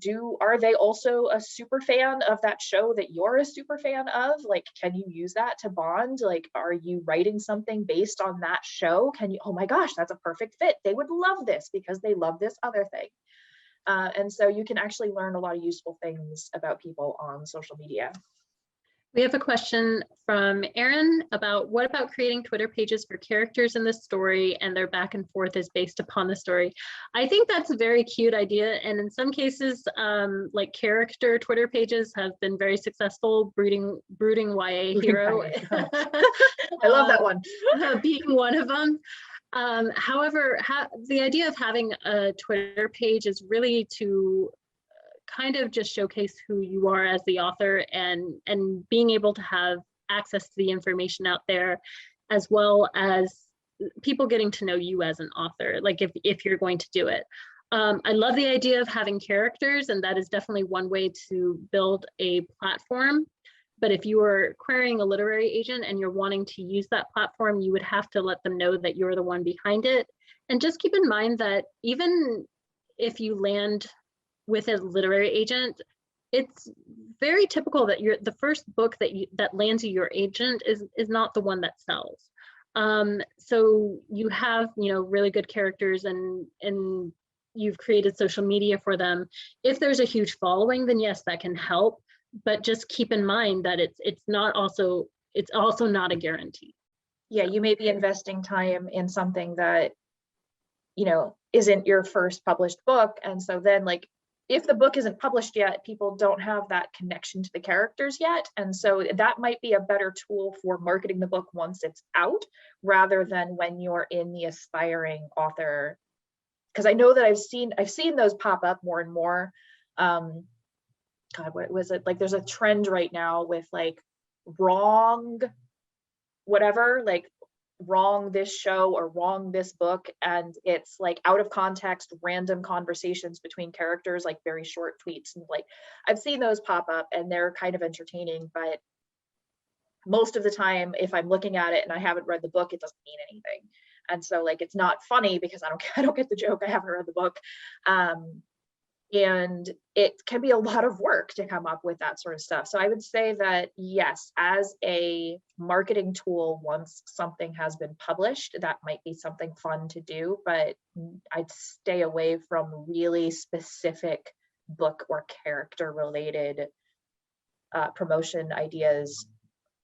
Are they also a super fan of that show that you're a super fan of? Like, can you use that to bond? Like, are you writing something based on that show? Oh my gosh, that's a perfect fit. They would love this because they love this other thing. And so you can actually learn a lot of useful things about people on social media. We have a question from Erin about what about creating Twitter pages for characters in the story and their back and forth is based upon the story. I think that's a very cute idea. And in some cases, like character Twitter pages have been very successful, brooding YA hero. I love that one. Being one of them. However, the idea of having a Twitter page is really to kind of just showcase who you are as the author and being able to have access to the information out there, as well as people getting to know you as an author, like if you're going to do it. I love the idea of having characters, and that is definitely one way to build a platform. But if you are querying a literary agent and you're wanting to use that platform, you would have to let them know that you're the one behind it. And just keep in mind that even if you land with a literary agent, it's very typical that the first book that lands you your agent is not the one that sells. So you have really good characters and you've created social media for them. If there's a huge following, then yes, that can help. But just keep in mind that it's also not a guarantee. Yeah, you may be investing time in something that isn't your first published book, and so then like, if the book isn't published yet, people don't have that connection to the characters yet. And so that might be a better tool for marketing the book once it's out, rather than when you're in the aspiring author. Because I know that I've seen those pop up more and more. God, what was it? Like, there's a trend right now with like wrong, whatever, like wrong this show or wrong this book, and it's like out of context random conversations between characters, like very short tweets, and like I've seen those pop up and they're kind of entertaining, but most of the time if I'm looking at it and I haven't read the book, it doesn't mean anything. And so like, it's not funny because I don't get the joke, I haven't read the book. And it can be a lot of work to come up with that sort of stuff. So I would say that yes, as a marketing tool, once something has been published, that might be something fun to do, but I'd stay away from really specific book or character related promotion ideas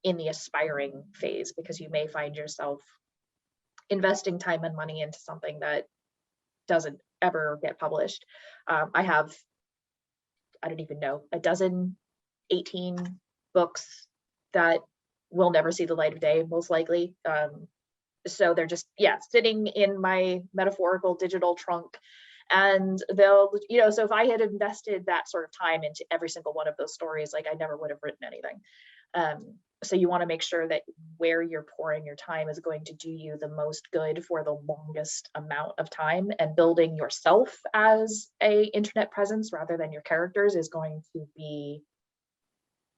in the aspiring phase, because you may find yourself investing time and money into something that doesn't ever get published. I have, I don't even know, 18 books that will never see the light of day, most likely. So they're just, sitting in my metaphorical digital trunk, and they'll, so if I had invested that sort of time into every single one of those stories, like I never would have written anything. So you want to make sure that where you're pouring your time is going to do you the most good for the longest amount of time, and building yourself as a internet presence rather than your characters is going to be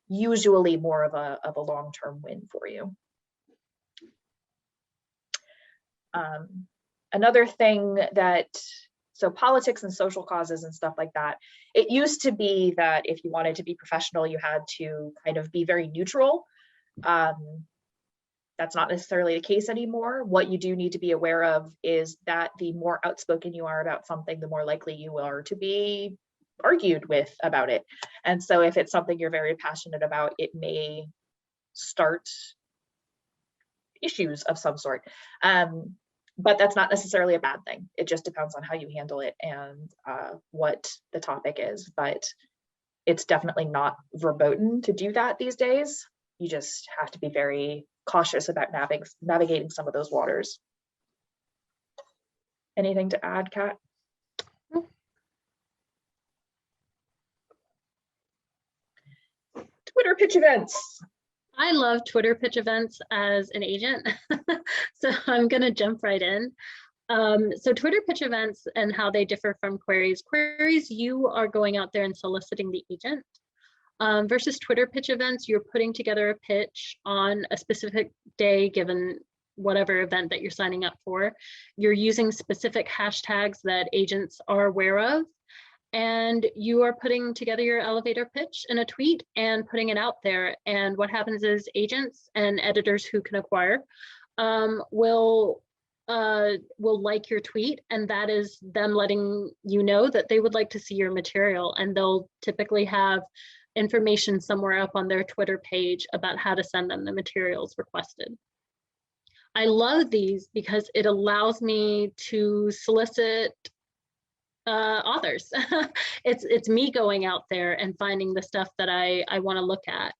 usually more of a long-term win for you. Another thing so politics and social causes and stuff like that, it used to be that if you wanted to be professional, you had to kind of be very neutral. That's not necessarily the case anymore. What you do need to be aware of is that the more outspoken you are about something, the more likely you are to be argued with about it. And so if it's something you're very passionate about, it may start issues of some sort. But that's not necessarily a bad thing. It just depends on how you handle it and what the topic is. But it's definitely not verboten to do that these days. You just have to be very cautious about navigating some of those waters. Anything to add, Kat? Twitter pitch events. I love Twitter pitch events as an agent, so I'm going to jump right in. So Twitter pitch events and how they differ from queries. Queries, you are going out there and soliciting the agent. Versus Twitter pitch events, you're putting together a pitch on a specific day given whatever event that you're signing up for. You're using specific hashtags that agents are aware of, and you are putting together your elevator pitch in a tweet and putting it out there. And what happens is agents and editors who can acquire will like your tweet, and that is them letting you know that they would like to see your material, and they'll typically have information somewhere up on their Twitter page about how to send them the materials requested. I love these because it allows me to solicit authors. It's me going out there and finding the stuff that I want to look at,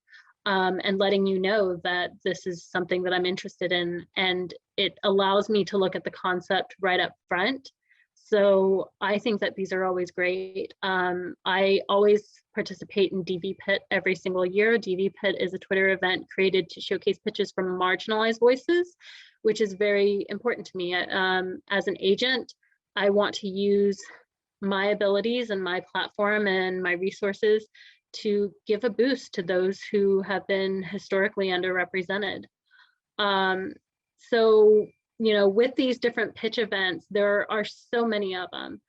and letting you know that this is something that I'm interested in, and it allows me to look at the concept right up front. So I think that these are always great. I always participate in DV Pit every single year. DV Pit is a Twitter event created to showcase pitches from marginalized voices, which is very important to me. As an agent, I want to use my abilities and my platform and my resources to give a boost to those who have been historically underrepresented. So, you know, with these different pitch events, there are so many of them,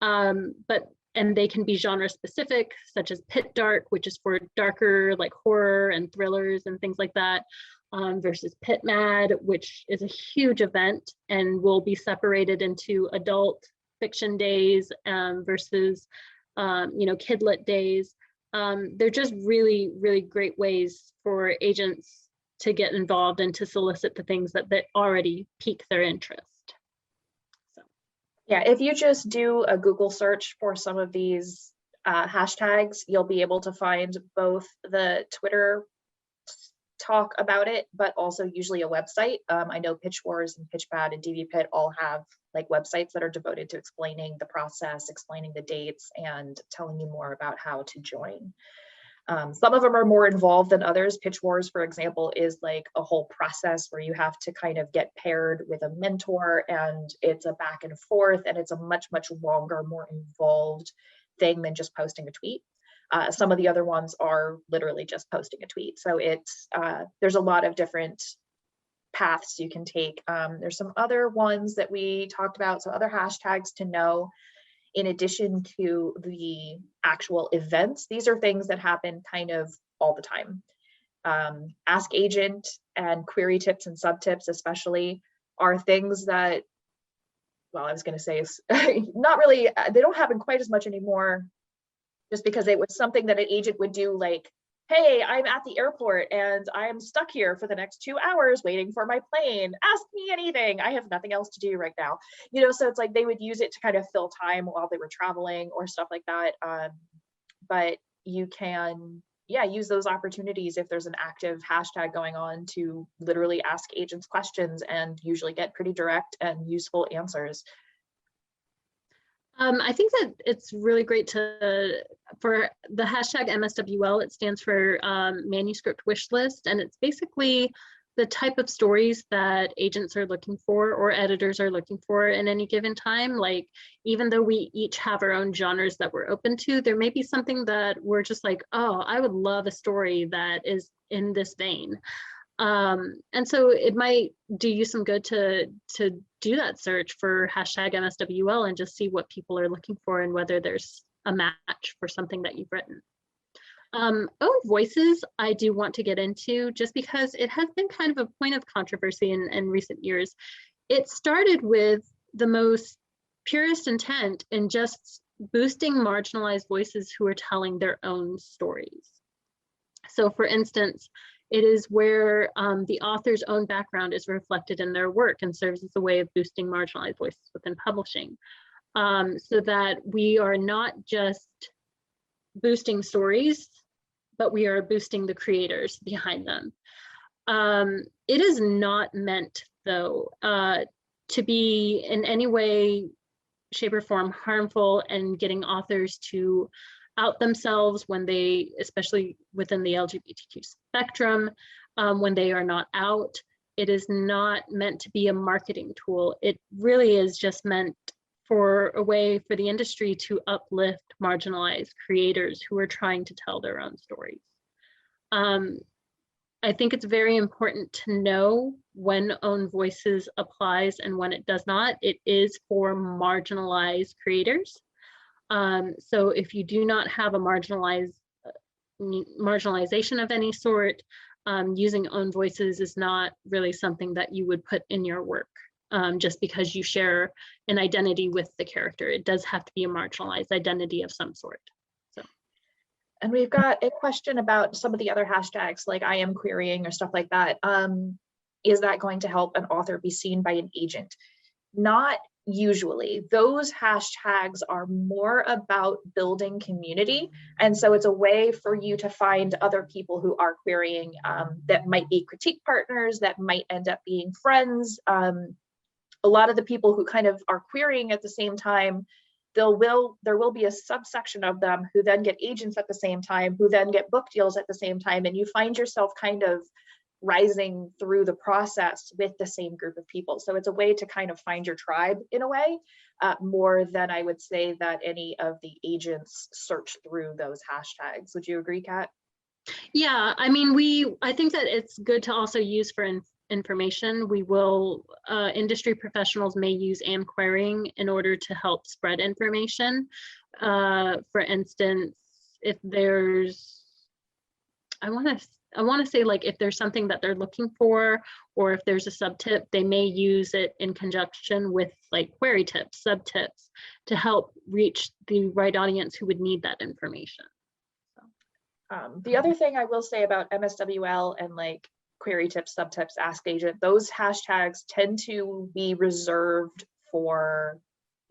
and they can be genre specific, such as Pit Dark, which is for darker like horror and thrillers and things like that, versus Pit Mad, which is a huge event and will be separated into adult fiction days versus, you know, kidlit days. They're just really, really great ways for agents to get involved and to solicit the things that already pique their interest. So. Yeah, if you just do a Google search for some of these hashtags, you'll be able to find both the Twitter talk about it, but also usually a website. I know Pitch Wars and PitchPad and DV Pit all have like websites that are devoted to explaining the process, explaining the dates, and telling you more about how to join. Some of them are more involved than others. Pitch Wars, for example, is like a whole process where you have to kind of get paired with a mentor, and it's a back and forth, and it's a much, much longer, more involved thing than just posting a tweet. Some of the other ones are literally just posting a tweet. So it's there's a lot of different paths you can take. There's some other ones that we talked about, so other hashtags to know. In addition to the actual events, these are things that happen kind of all the time. Ask Agent and query tips and subtips especially are things that, well, I was going to say is not really, they don't happen quite as much anymore, just because it was something that an agent would do, like, hey, I'm at the airport and I'm stuck here for the next 2 hours waiting for my plane. Ask me anything. I have nothing else to do right now. You know, so it's like they would use it to kind of fill time while they were traveling or stuff like that. But you can, yeah, use those opportunities if there's an active hashtag going on to literally ask agents questions and usually get pretty direct and useful answers. I think that it's really great for the hashtag MSWL, it stands for manuscript wish list, and it's basically the type of stories that agents are looking for or editors are looking for in any given time. Like, even though we each have our own genres that we're open to, there may be something that we're just like, oh, I would love a story that is in this vein. And so it might do you some good to do that search for hashtag MSWL and just see what people are looking for and whether there's a match for something that you've written. Own voices, I do want to get into just because it has been kind of a point of controversy in recent years. It started with the most purest intent in just boosting marginalized voices who are telling their own stories. So for instance, it is where the author's own background is reflected in their work and serves as a way of boosting marginalized voices within publishing. So that we are not just boosting stories, but we are boosting the creators behind them. It is not meant, though, to be in any way, shape, or form harmful and getting authors to out themselves when they, especially within the LGBTQ spectrum, when they are not out. It is not meant to be a marketing tool. It really is just meant for a way for the industry to uplift marginalized creators who are trying to tell their own stories. I think it's very important to know when own voices applies and when it does not. It is for marginalized creators. So if you do not have a marginalization of any sort, using own voices is not really something that you would put in your work. Just because you share an identity with the character. It does have to be a marginalized identity of some sort. So. And we've got a question about some of the other hashtags like I am querying or stuff like that. Is that going to help an author be seen by an agent? Not usually. Those hashtags are more about building community. And so it's a way for you to find other people who are querying that might be critique partners, that might end up being friends. A lot of the people who kind of are querying at the same time, there will be a subsection of them who then get agents at the same time, who then get book deals at the same time, and you find yourself kind of rising through the process with the same group of people. So it's a way to kind of find your tribe in a way, more than I would say that any of the agents search through those hashtags. Would you agree, Kat? Yeah, I mean, I think that it's good to also use for information. We will, industry professionals may use and querying in order to help spread information. For instance, if there's, I want to say, like, if there's something that they're looking for, or if there's a sub-tip, they may use it in conjunction with like query tips, sub-tips, to help reach the right audience who would need that information. So. The other thing I will say about MSWL and like query tips, subtips, ask agent, those hashtags tend to be reserved for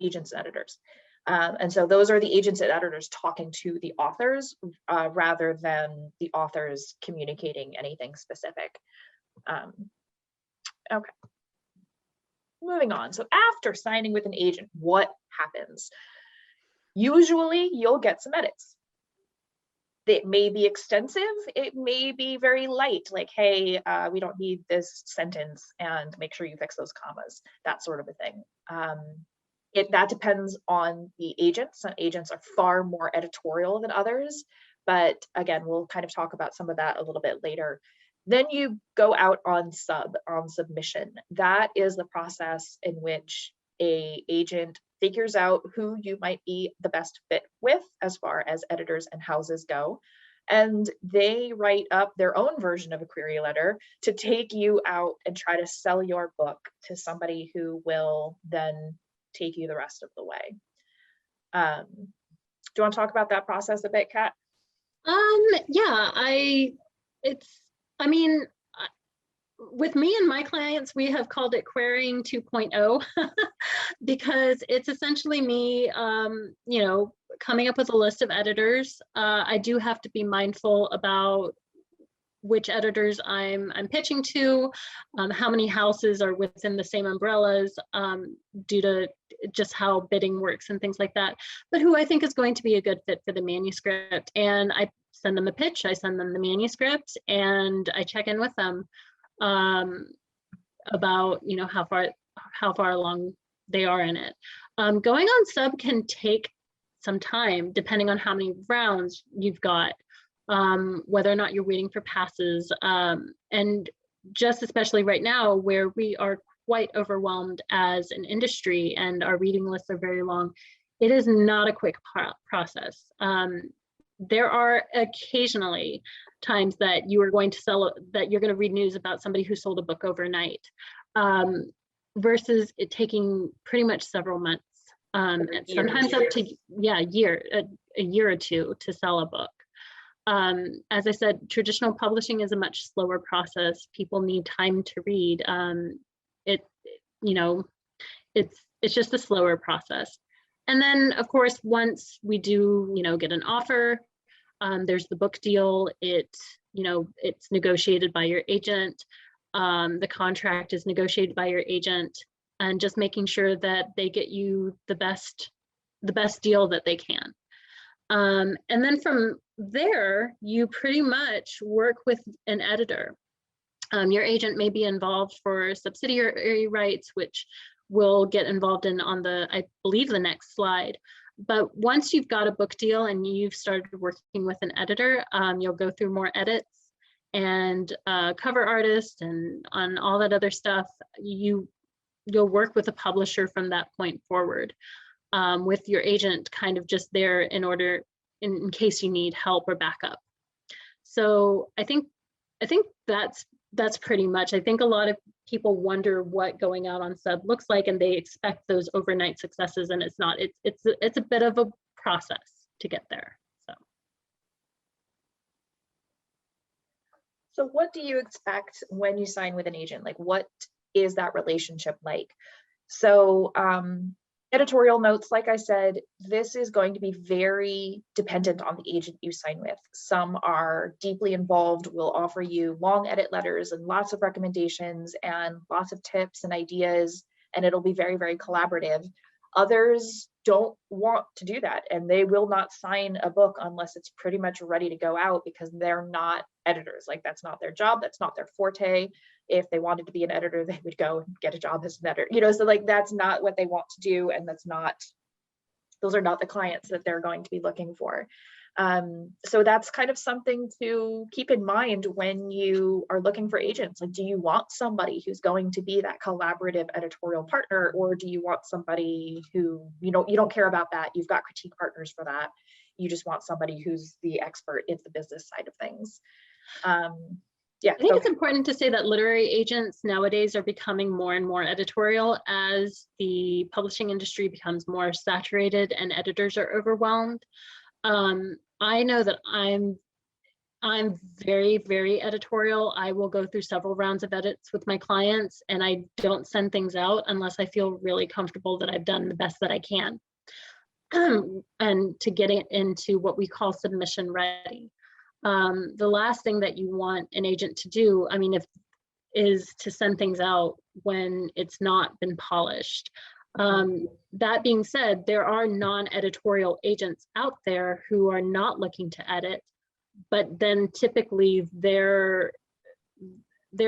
agents and editors. And so those are the agents and editors talking to the authors rather than the authors communicating anything specific. Okay, moving on. So after signing with an agent, what happens? Usually you'll get some edits. It may be extensive, it may be very light, like, hey, we don't need this sentence and make sure you fix those commas, that sort of a thing. That depends on the agents. Some agents are far more editorial than others, but again, we'll kind of talk about some of that a little bit later. Then you go out on submission. That is the process in which an agent figures out who you might be the best fit with as far as editors and houses go. And they write up their own version of a query letter to take you out and try to sell your book to somebody who will then take you the rest of the way. Do you want to talk about that process a bit, Kat? Yeah, with me and my clients, we have called it querying 2.0 because it's essentially me, coming up with a list of editors. I do have to be mindful about which editors I'm pitching to, how many houses are within the same umbrellas, due to just how bidding works and things like that, but who I think is going to be a good fit for the manuscript. And I send them a pitch, I send them the manuscript, and I check in with them about how far along they are in it. Going on sub can take some time depending on how many rounds you've got, whether or not you're waiting for passes, and just especially right now where we are quite overwhelmed as an industry and our reading lists are very long, it is not a quick process. there are occasionally times that you are going to you're going to read news about somebody who sold a book overnight, versus it taking pretty much several months, and sometimes up to a year or two to sell a book. As I said, traditional publishing is a much slower process. People need time to read. It's just a slower process. And then, of course, once we do, get an offer, there's the book deal. It's negotiated by your agent. The contract is negotiated by your agent, and just making sure that they get you the best deal that they can. And then from there, you pretty much work with an editor. Your agent may be involved for subsidiary rights, which we'll get involved in on I believe, the next slide. But once you've got a book deal and you've started working with an editor, you'll go through more edits and cover artists and on all that other stuff. You'll work with a publisher from that point forward, with your agent kind of just there in case you need help or backup. So I think that's pretty much. I think a lot of people wonder what going out on sub looks like, and they expect those overnight successes, and it's not. It's a bit of a process to get there. So what do you expect when you sign with an agent? Like, what is that relationship like? So editorial notes, like I said, this is going to be very dependent on the agent you sign with. Some are deeply involved, will offer you long edit letters and lots of recommendations and lots of tips and ideas, and it'll be very, very collaborative. Others don't want to do that, and they will not sign a book unless it's pretty much ready to go out, because they're not editors. Like, that's not their job, that's not their forte. If they wanted to be an editor, they would go and get a job as an editor, so like that's not what they want to do, and those are not the clients that they're going to be looking for. So that's kind of something to keep in mind when you are looking for agents. Like, do you want somebody who's going to be that collaborative editorial partner, or do you want somebody who, you don't care about that? You've got critique partners for that. You just want somebody who's the expert in the business side of things. Yeah, I think it's important to say that literary agents nowadays are becoming more and more editorial as the publishing industry becomes more saturated and editors are overwhelmed. I know that I'm very, very editorial. I will go through several rounds of edits with my clients, and I don't send things out unless I feel really comfortable that I've done the best that I can. And to get it into what we call submission ready. The last thing that you want an agent to do, is to send things out when it's not been polished. That being said, there are non-editorial agents out there who are not looking to edit, but then typically their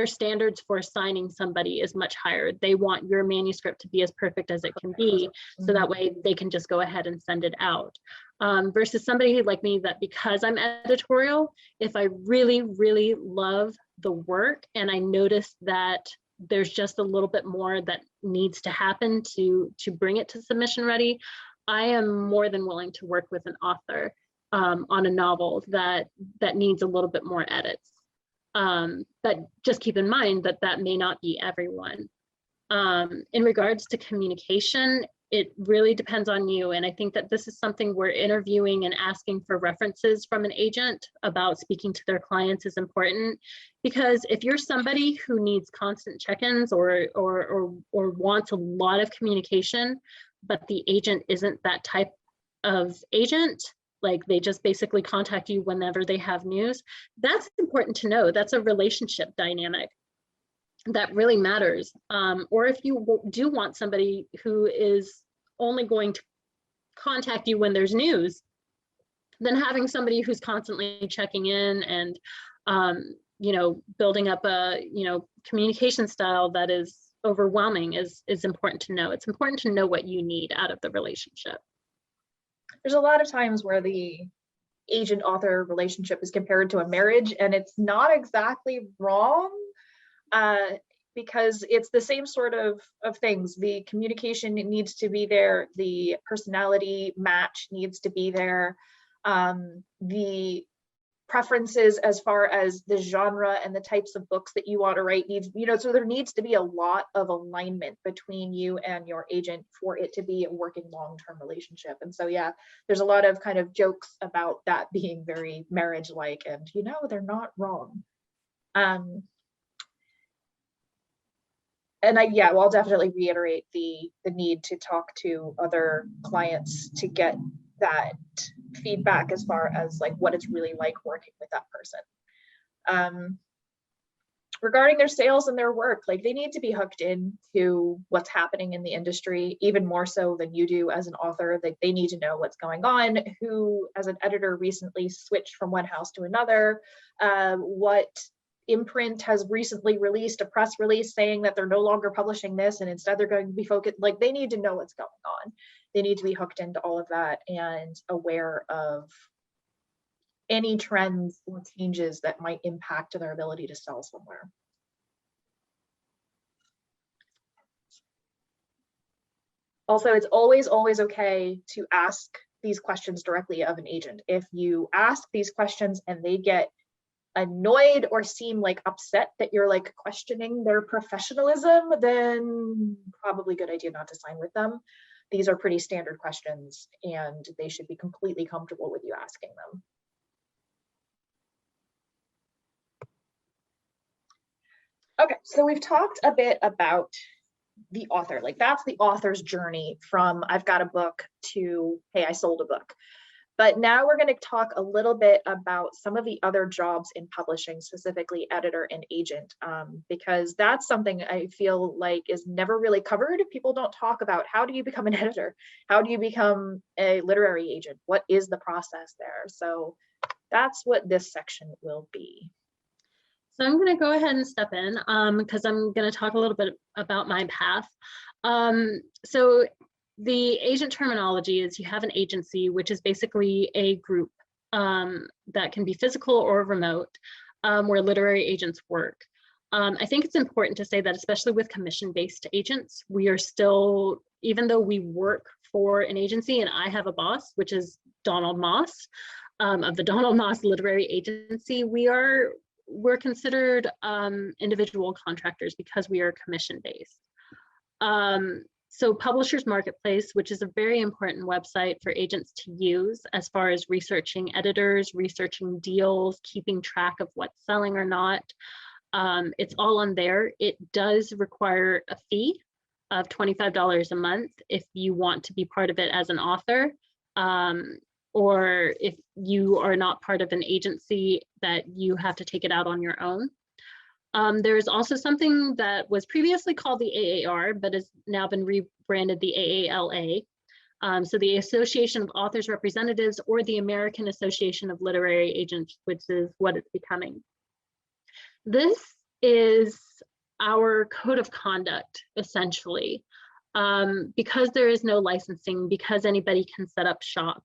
standards for assigning somebody is much higher. They want your manuscript to be as perfect as it can be, so that way they can just go ahead and send it out. Versus somebody like me, that because I'm editorial, if I really, really love the work and I notice that there's just a little bit more that needs to happen to bring it to submission ready, I am more than willing to work with an author on a novel that needs a little bit more edits. But just keep in mind that may not be everyone. In regards to communication, it really depends on you. And I think that this is something where interviewing and asking for references from an agent about speaking to their clients is important. Because if you're somebody who needs constant check-ins or wants a lot of communication, but the agent isn't that type of agent, like they just basically contact you whenever they have news, that's important to know. That's a relationship dynamic that really matters. Or if you do want somebody who is only going to contact you when there's news, then having somebody who's constantly checking in and building up a communication style that is overwhelming is important to know. It's important to know what you need out of the relationship. There's a lot of times where the agent-author relationship is compared to a marriage, and it's not exactly wrong, because it's the same sort of things. The communication needs to be there, the personality match needs to be there. The preferences as far as the genre and the types of books that you want to write needs, so there needs to be a lot of alignment between you and your agent for it to be a working long-term relationship. And so, yeah, there's a lot of kind of jokes about that being very marriage-like, and they're not wrong. And I'll definitely reiterate the need to talk to other clients to get that feedback as far as like what it's really like working with that person. Regarding their sales and their work, like they need to be hooked into what's happening in the industry, even more so than you do as an author. Like they need to know what's going on, who as an editor recently switched from one house to another, what imprint has recently released a press release saying that they're no longer publishing this and instead they're going to be focused. Like they need to know what's going on. They need to be hooked into all of that and aware of any trends or changes that might impact their ability to sell somewhere. Also, it's always okay to ask these questions directly of an agent. If you ask these questions and they get annoyed or seem like upset that you're like questioning their professionalism, then probably a good idea not to sign with them. These are pretty standard questions and they should be completely comfortable with you asking them. Okay, so we've talked a bit about the author, like that's the author's journey from I've got a book to, hey, I sold a book. But now we're going to talk a little bit about some of the other jobs in publishing, specifically editor and agent, because that's something I feel like is never really covered. People don't talk about how do you become an editor? How do you become a literary agent? What is the process there? So that's what this section will be. So I'm going to go ahead and step in because I'm going to talk a little bit about my path. So the agent terminology is you have an agency, which is basically a group that can be physical or remote, where literary agents work. I think it's important to say that, especially with commission-based agents, we are still, even though we work for an agency, and I have a boss, which is Donald Moss of the Donald Moss Literary Agency, we're considered individual contractors because we are commission-based. So Publishers Marketplace, which is a very important website for agents to use as far as researching editors, researching deals, keeping track of what's selling or not. It's all on there. It does require a fee of $25 a month if you want to be part of it as an author, or if you are not part of an agency that you have to take it out on your own. There's also something that was previously called the AAR, but has now been rebranded the AALA. So the Association of Authors Representatives, or the American Association of Literary Agents, which is what it's becoming. This is our code of conduct, essentially, because there is no licensing, because anybody can set up shop.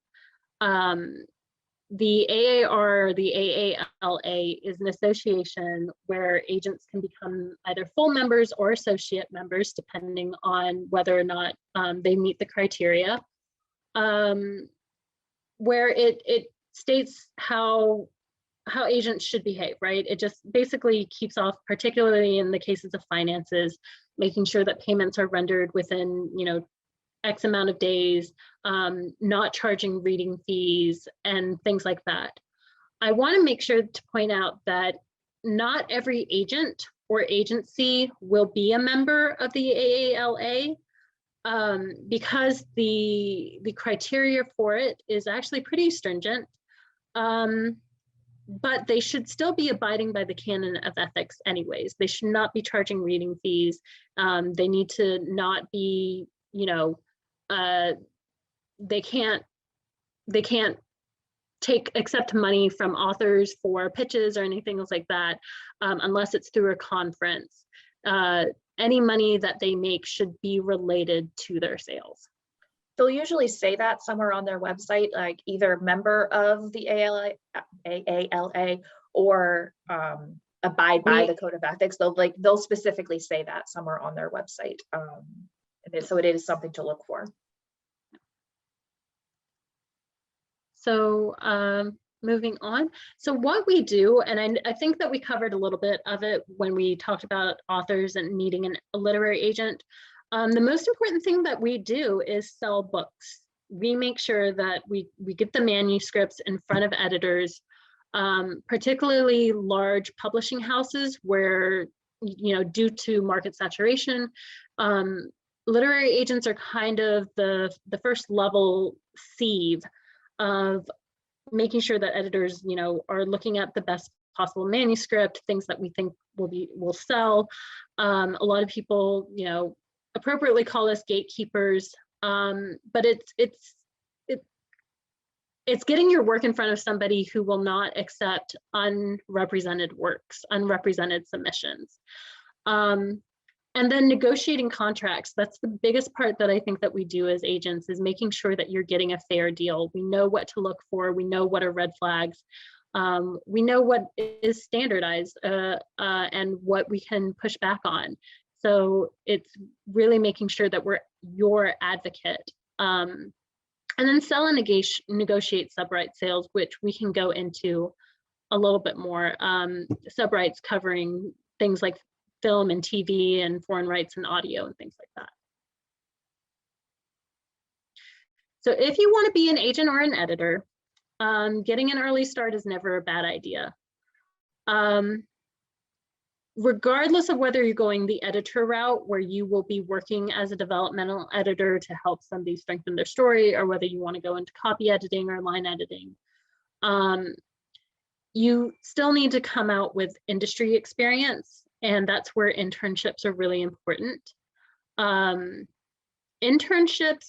The AAR, the AALA, is an association where agents can become either full members or associate members, depending on whether or not they meet the criteria, where it states how agents should behave, right? It just basically keeps off, particularly in the cases of finances, making sure that payments are rendered within, X amount of days, not charging reading fees and things like that. I want to make sure to point out that not every agent or agency will be a member of the AALA because the criteria for it is actually pretty stringent, but they should still be abiding by the canon of ethics anyways. They should not be charging reading fees. They need to not be, they can't accept money from authors for pitches or anything else like that, unless it's through a conference. Any money that they make should be related to their sales. They'll usually say that somewhere on their website, like either member of the AALA or abide by the code of ethics. They'll specifically say that somewhere on their website. So it is something to look for. So moving on. So what we do, and I think that we covered a little bit of it when we talked about authors and needing a literary agent. The most important thing that we do is sell books. We make sure that we get the manuscripts in front of editors, particularly large publishing houses where, due to market saturation, literary agents are kind of the first level sieve of making sure that editors, are looking at the best possible manuscript, things that we think will sell. A lot of people, appropriately call us gatekeepers, but it's getting your work in front of somebody who will not accept unrepresented works, unrepresented submissions. And then negotiating contracts. That's the biggest part that I think that we do as agents, is making sure that you're getting a fair deal. We know what to look for. We know what are red flags. We know what is standardized and what we can push back on. So it's really making sure that we're your advocate. And then sell and negotiate subright sales, which we can go into a little bit more. Subrights covering things like film and TV and foreign rights and audio and things like that. So if you want to be an agent or an editor, getting an early start is never a bad idea. Regardless of whether you're going the editor route, where you will be working as a developmental editor to help somebody strengthen their story, or whether you want to go into copy editing or line editing, you still need to come out with industry experience. And that's where internships are really important. Internships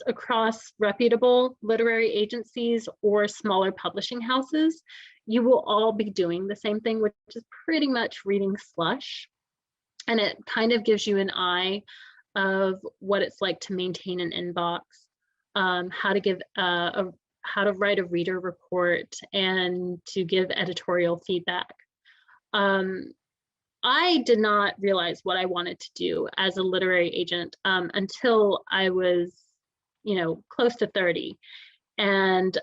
across reputable literary agencies or smaller publishing houses, you will all be doing the same thing, which is pretty much reading slush. And it kind of gives you an eye of what it's like to maintain an inbox, how to give how to write a reader report, and to give editorial feedback. I did not realize what I wanted to do as a literary agent until I was, close to 30. And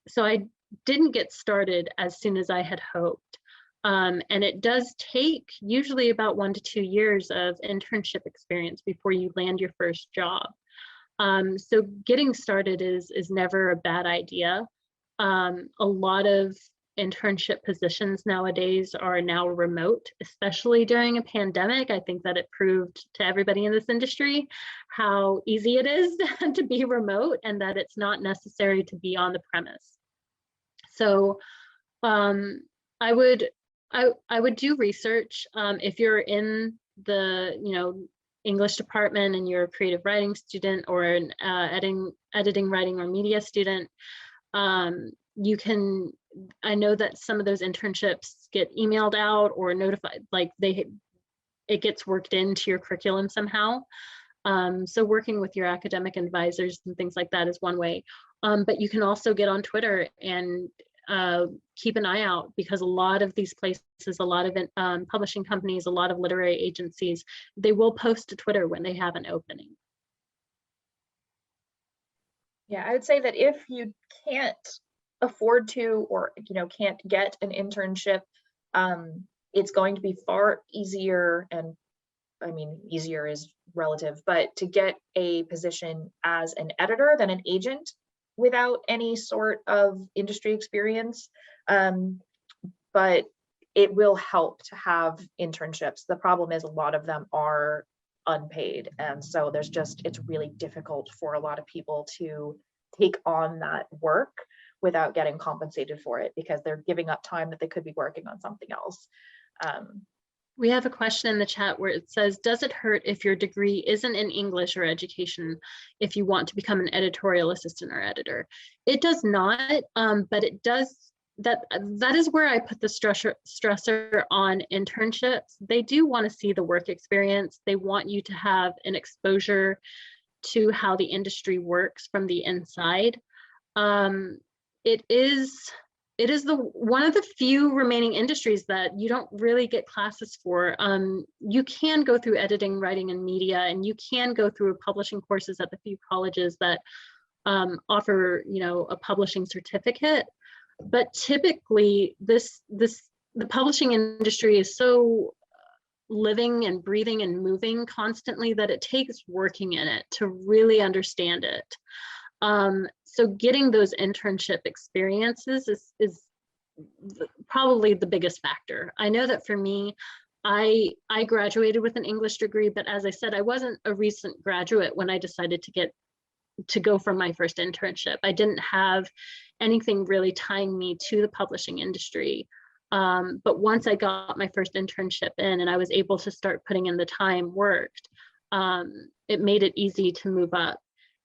so I didn't get started as soon as I had hoped. And it does take usually about 1 to 2 years of internship experience before you land your first job. So getting started is never a bad idea. A lot of internship positions nowadays are now remote, especially during a pandemic. I think that it proved to everybody in this industry how easy it is to be remote, and that it's not necessary to be on the premise. So I would do research. If you're in the English department and you're a creative writing student, or an editing, writing, or media student, you can, I know that some of those internships get emailed out or notified, like it gets worked into your curriculum somehow. So working with your academic advisors and things like that is one way. But you can also get on Twitter and keep an eye out, because a lot of these places, a lot of publishing companies, a lot of literary agencies, they will post to Twitter when they have an opening. Yeah, I would say that if you can't afford to, or can't get an internship, it's going to be far easier, and I mean, easier is relative, but to get a position as an editor than an agent without any sort of industry experience. But it will help to have internships. The problem is a lot of them are unpaid, and so it's really difficult for a lot of people to take on that work without getting compensated for it, because they're giving up time that they could be working on something else. We have a question in the chat where it says, does it hurt if your degree isn't in English or education if you want to become an editorial assistant or editor? It does not, but it does, that is where I put the stressor on internships. They do want to see the work experience. They want you to have an exposure to how the industry works from the inside. It is one of the few remaining industries that you don't really get classes for. You can go through editing, writing, and media, and you can go through publishing courses at the few colleges that offer, a publishing certificate. But typically the publishing industry is so living and breathing and moving constantly that it takes working in it to really understand it. So getting those internship experiences is probably the biggest factor. I know that for me, I graduated with an English degree, but as I said, I wasn't a recent graduate when I decided to go for my first internship. I didn't have anything really tying me to the publishing industry. But once I got my first internship in and I was able to start putting in the time worked, it made it easy to move up.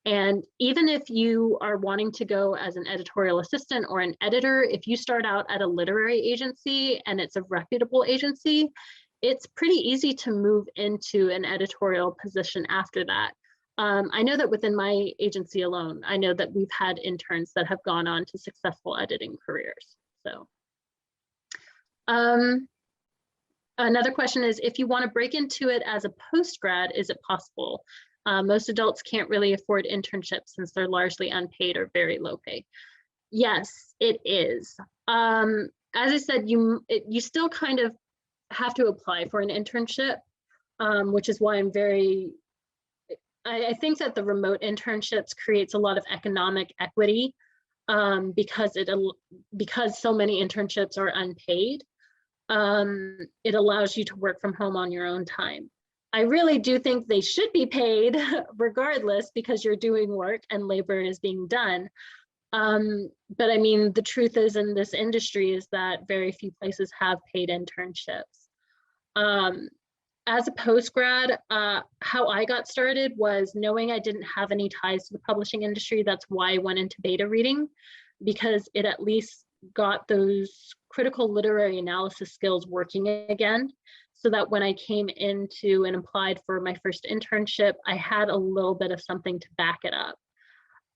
And even if you are wanting to go as an editorial assistant or an editor, if you start out at a literary agency and it's a reputable agency, it's pretty easy to move into an editorial position after that. I know that within my agency alone, I know that we've had interns that have gone on to successful editing careers. So another question is, if you want to break into it as a post-grad, is it possible? Most adults can't really afford internships since they're largely unpaid or very low pay. Yes, it is. As I said, you still kind of have to apply for an internship, which is why I think that the remote internships creates a lot of economic equity because so many internships are unpaid. It allows you to work from home on your own time. I really do think they should be paid regardless, because you're doing work and labor is being done. But I mean, the truth is in this industry is that very few places have paid internships. As a post-grad, how I got started was knowing I didn't have any ties to the publishing industry. That's why I went into beta reading, because it at least got those critical literary analysis skills working again, so that when I came into and applied for my first internship, I had a little bit of something to back it up.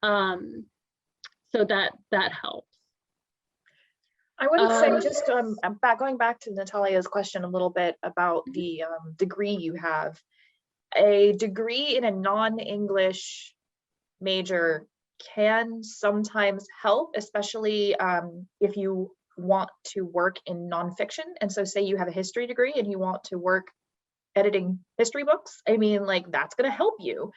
So that helps. I would say just going back to Natalia's question a little bit about the degree you have. A degree in a non-English major can sometimes help, especially if you want to work in nonfiction. And so say you have a history degree and you want to work editing history books, I mean, like, that's going to help you.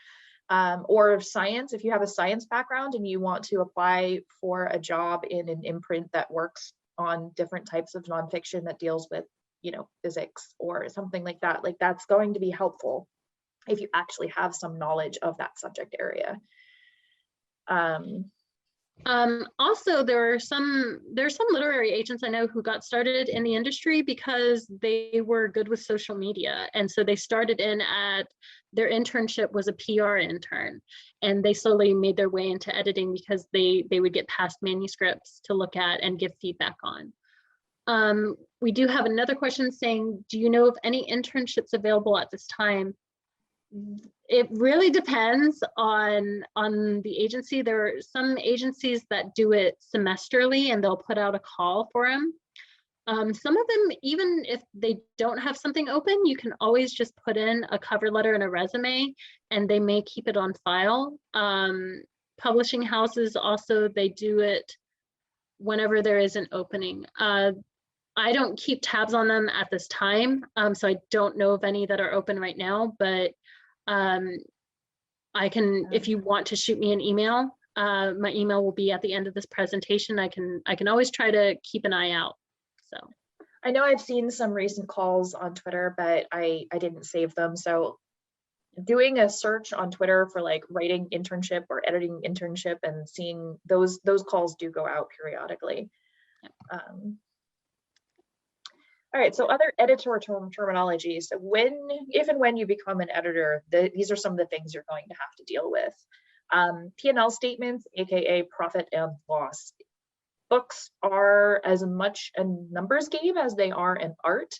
Or science, if you have a science background and you want to apply for a job in an imprint that works on different types of nonfiction that deals with, physics or something like that, like, that's going to be helpful if you actually have some knowledge of that subject area. Also, there's some literary agents I know who got started in the industry because they were good with social media. And so they started their internship was a PR intern, and they slowly made their way into editing because they would get past manuscripts to look at and give feedback on. We do have another question saying, do you know of any internships available at this time? It really depends on the agency. There are some agencies that do it semesterly and they'll put out a call for them. Some of them, even if they don't have something open, you can always just put in a cover letter and a resume and they may keep it on file. Publishing houses also, they do it whenever there is an opening. I don't keep tabs on them at this time, so I don't know of any that are open right now, but I can, if you want to shoot me an email, my email will be at the end of this presentation. I can always try to keep an eye out. So I know I've seen some recent calls on Twitter, but I didn't save them. So doing a search on Twitter for like writing internship or editing internship and seeing those calls do go out periodically. Yeah. All right, so other editor terminology. So if and when you become an editor, these are some of the things you're going to have to deal with. P&L statements, AKA profit and loss. Books are as much a numbers game as they are an art.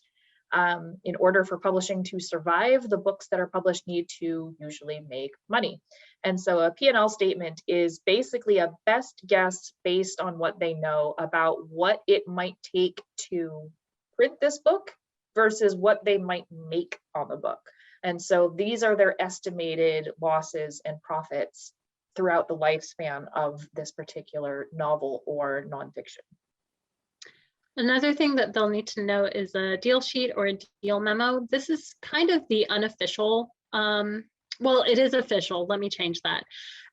In order for publishing to survive, the books that are published need to usually make money. And so a P&L statement is basically a best guess based on what they know about what it might take to print this book versus what they might make on the book. And so these are their estimated losses and profits throughout the lifespan of this particular novel or nonfiction. Another thing that they'll need to know is a deal sheet or a deal memo. This is kind of the unofficial, well, it is official, let me change that,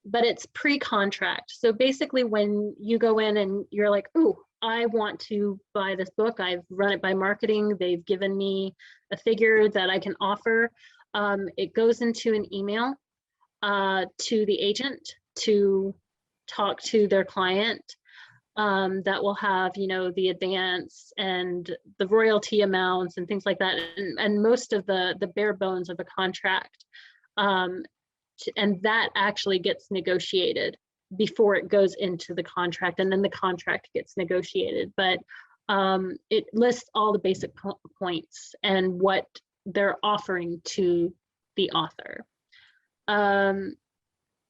but it's pre-contract. So basically when you go in and you're like, ooh, I want to buy this book, I've run it by marketing, they've given me a figure that I can offer, it goes into an email to the agent to talk to their client. That will have, you know, the advance and the royalty amounts and things like that, and most of the bare bones of the contract. And that actually gets negotiated before it goes into the contract, and then the contract gets negotiated. But it lists all the basic points and what they're offering to the author.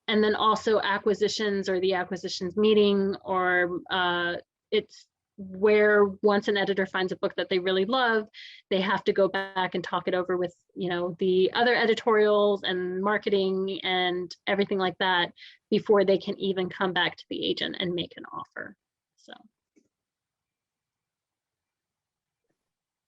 And then also acquisitions or the acquisitions meeting, or it's where once an editor finds a book that they really love, they have to go back and talk it over with, you know, the other editorials and marketing and everything like that before they can even come back to the agent and make an offer. So.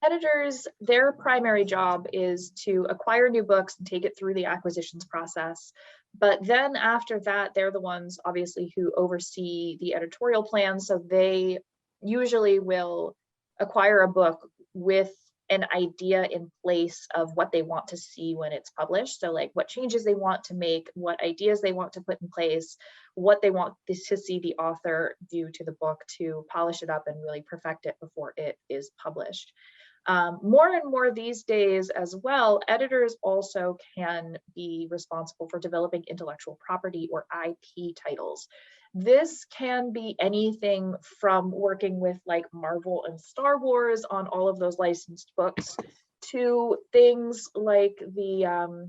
Editors, their primary job is to acquire new books and take it through the acquisitions process. But then after that, they're the ones obviously who oversee the editorial plan. So they usually will acquire a book with an idea in place of what they want to see when it's published. So like what changes they want to make, what ideas they want to put in place, what they want to see the author do to the book to polish it up and really perfect it before it is published. More and more these days as well, editors also can be responsible for developing intellectual property or IP titles. This can be anything from working with like Marvel and Star Wars on all of those licensed books to things like the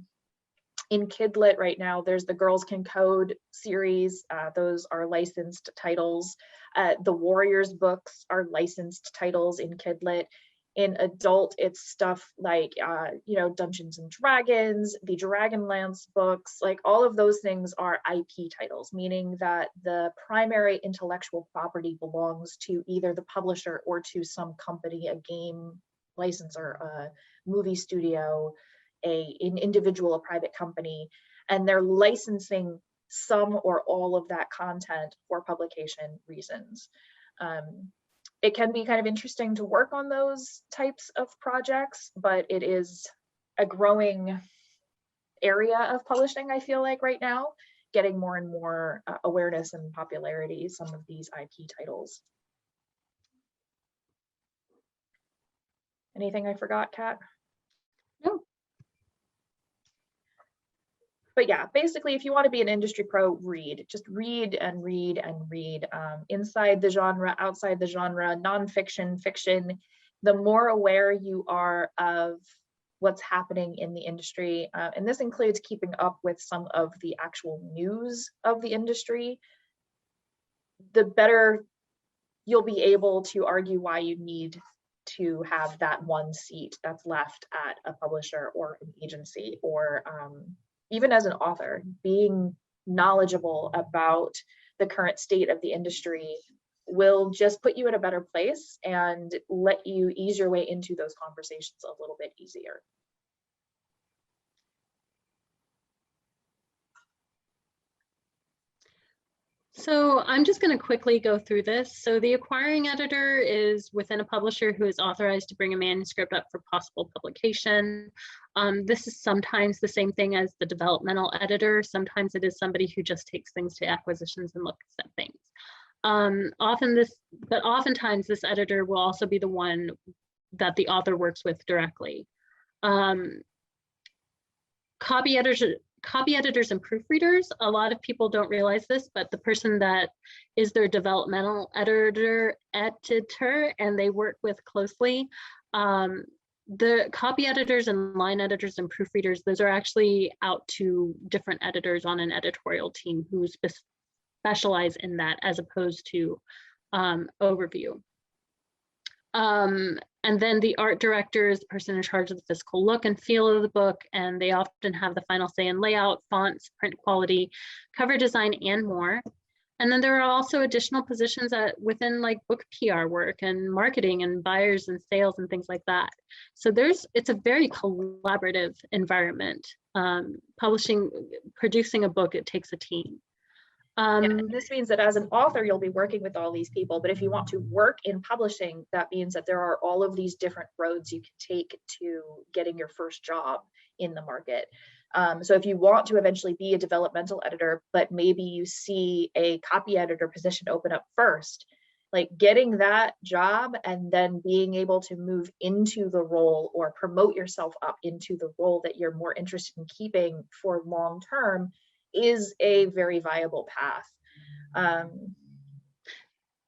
in Kidlit right now, there's the Girls Can Code series. Those are licensed titles. The Warriors books are licensed titles in Kidlit. In adult, it's stuff like, you know, Dungeons and Dragons, the Dragonlance books, like all of those things are IP titles, meaning that the primary intellectual property belongs to either the publisher or to some company, a game licensor, a movie studio, an individual, a private company, and they're licensing some or all of that content for publication reasons. It can be kind of interesting to work on those types of projects, but it is a growing area of publishing, I feel like right now, getting more and more awareness and popularity, some of these IP titles. Anything I forgot, Kat? No. But yeah, basically, if you want to be an industry pro, read. Just read and read and read. Inside the genre, outside the genre, nonfiction, fiction. The more aware you are of what's happening in the industry, and this includes keeping up with some of the actual news of the industry, the better you'll be able to argue why you need to have that one seat that's left at a publisher or an agency, or even as an author, being knowledgeable about the current state of the industry will just put you in a better place and let you ease your way into those conversations a little bit easier. So I'm just going to quickly go through this. So the acquiring editor is within a publisher who is authorized to bring a manuscript up for possible publication. This is sometimes the same thing as the developmental editor. Sometimes it is somebody who just takes things to acquisitions and looks at things. Oftentimes this editor will also be the one that the author works with directly. Copy editors and proofreaders, a lot of people don't realize this, but the person that is their developmental editor, and they work with closely, the copy editors and line editors and proofreaders, those are actually out to different editors on an editorial team who specialize in that as opposed to overview. And And then the art director is the person in charge of the physical look and feel of the book, and they often have the final say in layout, fonts, print quality, cover design, and more. And then there are also additional positions within like book PR work and marketing and buyers and sales and things like that. So it's a very collaborative environment. Producing a book, it takes a team. And this means that as an author, you'll be working with all these people, but if you want to work in publishing, that means that there are all of these different roads you can take to getting your first job in the market. So if you want to eventually be a developmental editor, but maybe you see a copy editor position open up first, like getting that job and then being able to move into the role or promote yourself up into the role that you're more interested in keeping for long term is a very viable path.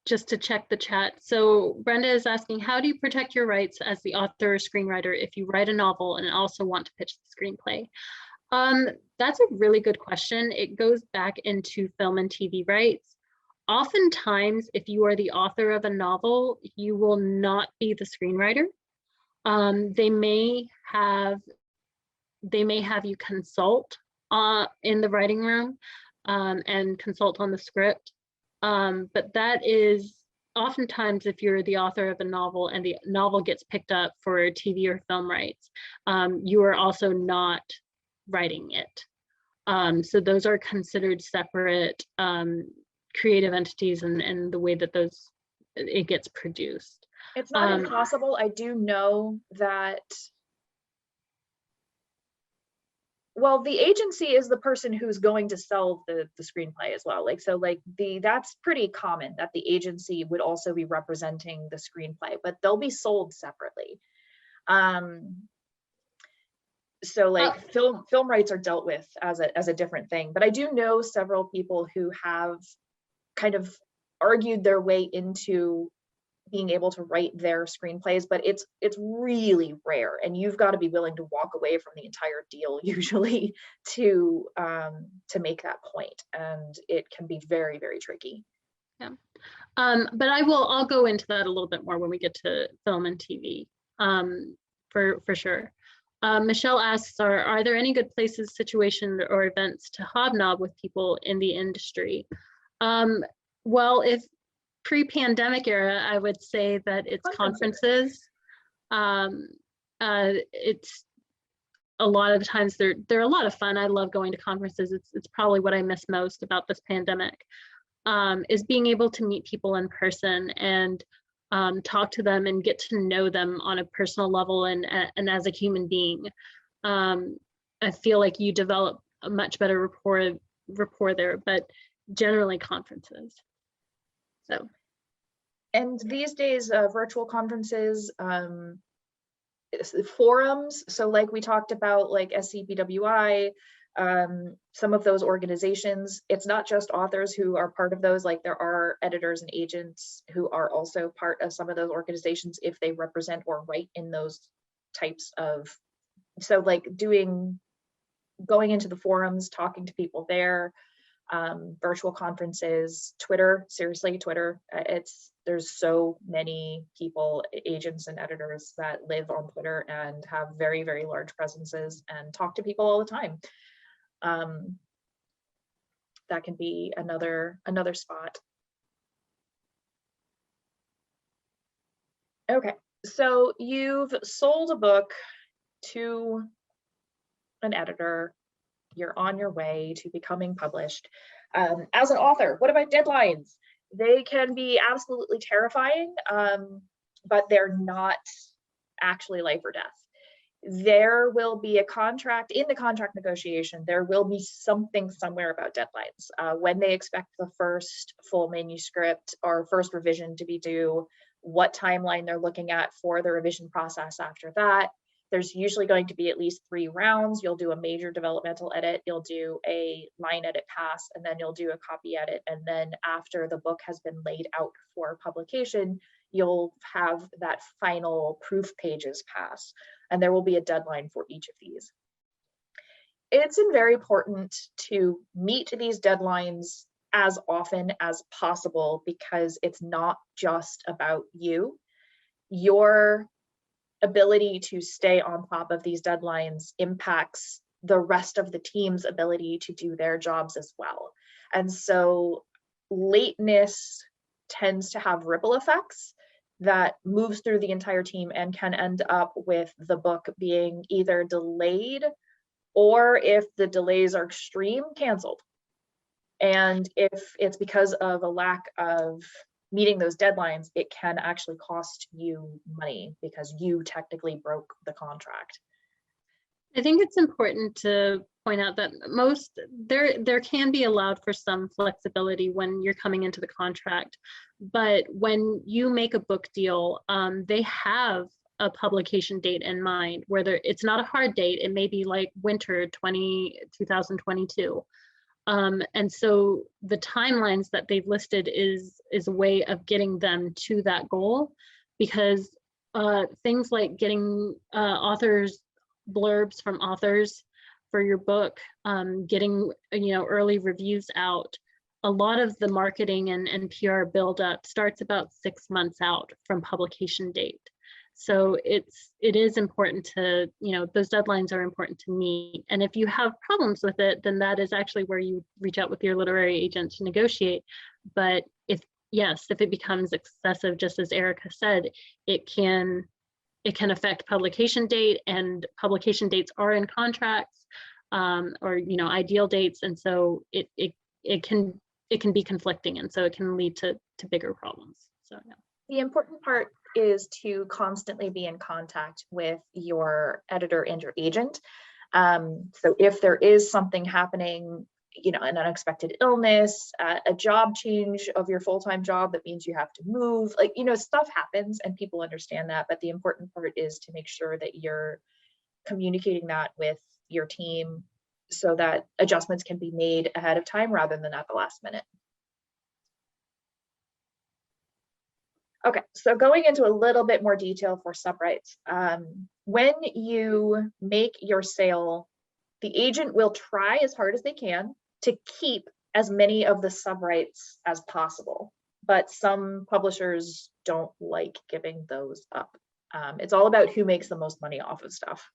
Just to check the chat. So Brenda is asking, how do you protect your rights as the author or screenwriter if you write a novel and also want to pitch the screenplay? That's a really good question. It goes back into film and TV rights. Oftentimes, if you are the author of a novel, you will not be the screenwriter. They may have you consult in the writing room and consult on the script. But that is oftentimes if you're the author of a novel and the novel gets picked up for TV or film rights, you are also not writing it. So those are considered separate creative entities and the way that it gets produced. It's not impossible. I do know that, well, the agency is the person who's going to sell the screenplay as well. That's pretty common that the agency would also be representing the screenplay, but they'll be sold separately. So film rights are dealt with as a different thing. But I do know several people who have kind of argued their way into being able to write their screenplays, but it's really rare, and you've got to be willing to walk away from the entire deal usually to make that point, and it can be very, very tricky. Yeah, but I'll go into that a little bit more when we get to film and TV, for sure. Michelle asks, are there any good places, situations, or events to hobnob with people in the industry? Well, if pre-pandemic era, I would say that it's conferences. It's a lot of the times they're a lot of fun. I love going to conferences. It's probably what I miss most about this pandemic, is being able to meet people in person and talk to them and get to know them on a personal level and as a human being. I feel like you develop a much better rapport there, but generally conferences. So. And these days, virtual conferences, forums, so like we talked about, like SCBWI, some of those organizations, it's not just authors who are part of those, like there are editors and agents who are also part of some of those organizations if they represent or write in those types of, so like going into the forums, talking to people there, virtual conferences, Twitter, seriously, Twitter, there's so many people, agents and editors that live on Twitter and have very, very large presences and talk to people all the time. That can be another spot. Okay, so you've sold a book to an editor, you're on your way to becoming published. As an author, what about deadlines? They can be absolutely terrifying, but they're not actually life or death. There will be a contract, in the contract negotiation, there will be something somewhere about deadlines, when they expect the first full manuscript or first revision to be due, what timeline they're looking at for the revision process after that. There's usually going to be at least 3 rounds. You'll do a major developmental edit, you'll do a line edit pass, and then you'll do a copy edit. And then after the book has been laid out for publication, you'll have that final proof pages pass, and there will be a deadline for each of these. It's very important to meet these deadlines as often as possible because it's not just about you. Your ability to stay on top of these deadlines impacts the rest of the team's ability to do their jobs as well. And so lateness tends to have ripple effects that moves through the entire team and can end up with the book being either delayed, or if the delays are extreme, canceled. And if it's because of a lack of meeting those deadlines, it can actually cost you money because you technically broke the contract. I think it's important to point out that there can be allowed for some flexibility when you're coming into the contract, but when you make a book deal, they have a publication date in mind, where it's not a hard date. It may be like winter 2022. And so the timelines that they've listed is a way of getting them to that goal, because things like getting authors blurbs from authors for your book, getting early reviews out, a lot of the marketing and PR buildup starts about 6 months out from publication date. So it is important to, those deadlines are important to meet. And if you have problems with it, then that is actually where you reach out with your literary agent to negotiate. But if it becomes excessive, just as Erica said, it can affect publication date, and publication dates are in contracts, or ideal dates, and so it can be conflicting, and so it can lead to bigger problems. So yeah. The important part is to constantly be in contact with your editor and your agent. So if there is something happening, an unexpected illness, a job change of your full-time job that means you have to move, stuff happens and people understand that. But the important part is to make sure that you're communicating that with your team so that adjustments can be made ahead of time rather than at the last minute. Okay, so going into a little bit more detail for subrights. When you make your sale, the agent will try as hard as they can to keep as many of the subrights as possible, but some publishers don't like giving those up. It's all about who makes the most money off of stuff.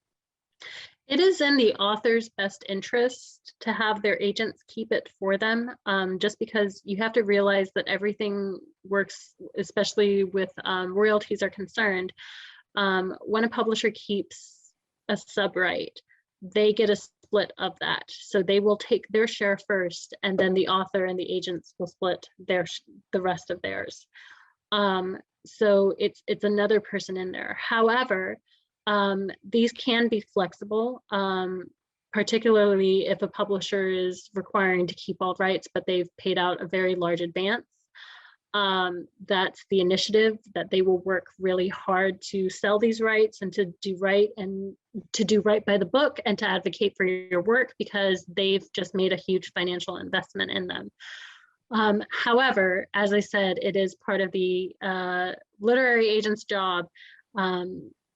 It is in the author's best interest to have their agents keep it for them, just because you have to realize that everything works, especially with royalties are concerned. When a publisher keeps a subright, they get a split of that. So they will take their share first, and then the author and the agents will split the rest of theirs. So it's another person in there. However, these can be flexible, particularly if a publisher is requiring to keep all rights, but they've paid out a very large advance. That's the initiative that they will work really hard to sell these rights and to do right by the book and to advocate for your work, because they've just made a huge financial investment in them. However, as I said, it is part of the literary agent's job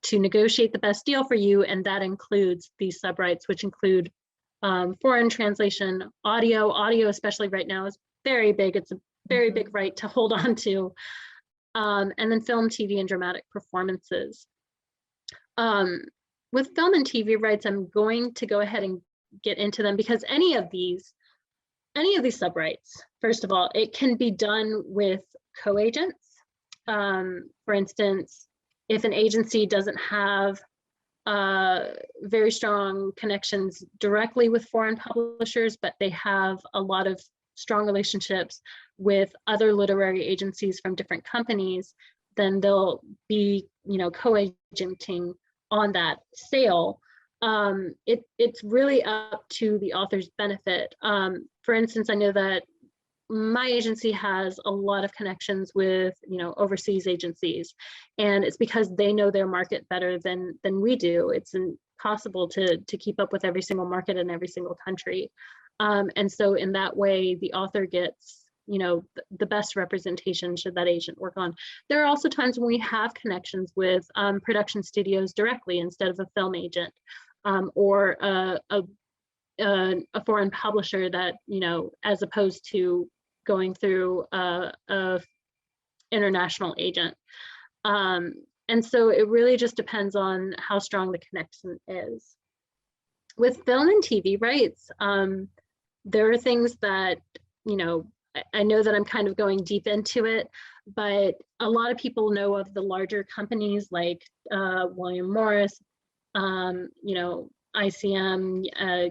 to negotiate the best deal for you, and that includes these subrights, which include foreign translation, audio, especially right now, is very big. It's a very big right to hold on to, and then film, TV, and dramatic performances. With film and TV rights, I'm going to go ahead and get into them, because any of these subrights, first of all, it can be done with co-agents. For instance, if an agency doesn't have very strong connections directly with foreign publishers, but they have a lot of strong relationships with other literary agencies from different companies, then they'll be, co-agenting on that sale. It's really up to the author's benefit. For instance, I know that my agency has a lot of connections with, overseas agencies, and it's because they know their market better than we do. It's impossible to keep up with every single market in every single country. And so in that way, the author gets, the best representation should that agent work on. There are also times when we have connections with production studios directly instead of a film agent, or a foreign publisher that, as opposed to going through a international agent. And so it really just depends on how strong the connection is. With film and TV rights, there are things that, you know, I know that I'm kind of going deep into it, but a lot of people know of the larger companies like William Morris, you know, ICM,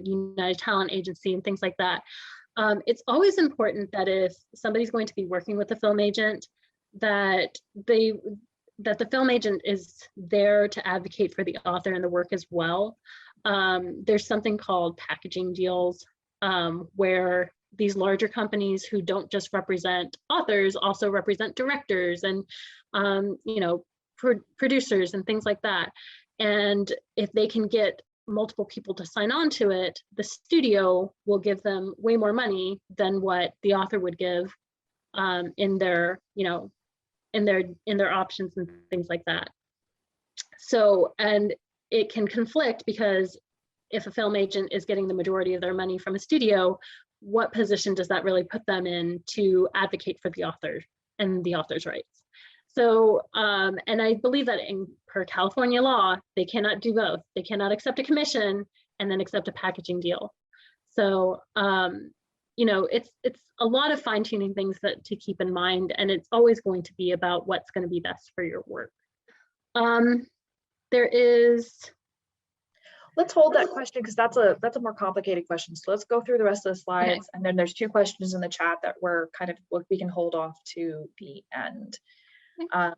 United Talent Agency, and things like that. It's always important that if somebody's going to be working with a film agent, that the film agent is there to advocate for the author and the work as well. There's something called packaging deals, where these larger companies who don't just represent authors also represent directors and you know, producers and things like that. And if they can get multiple people to sign on to it, the studio will give them way more money than what the author would give in their, you know, in their options and things like that. So, and it can conflict because if a film agent is getting the majority of their money from a studio, what position does that really put them in to advocate for the author and the author's rights? So, and I believe that per California law, they cannot do both. They cannot accept a commission and then accept a packaging deal. So, you know, it's a lot of fine tuning things that to keep in mind, and it's always going to be about what's going to be best for your work. There is. Let's hold that question because that's a more complicated question. So let's go through the rest of the slides, okay. And then there's 2 questions in the chat that we're kind of, we can hold off to the end. Okay.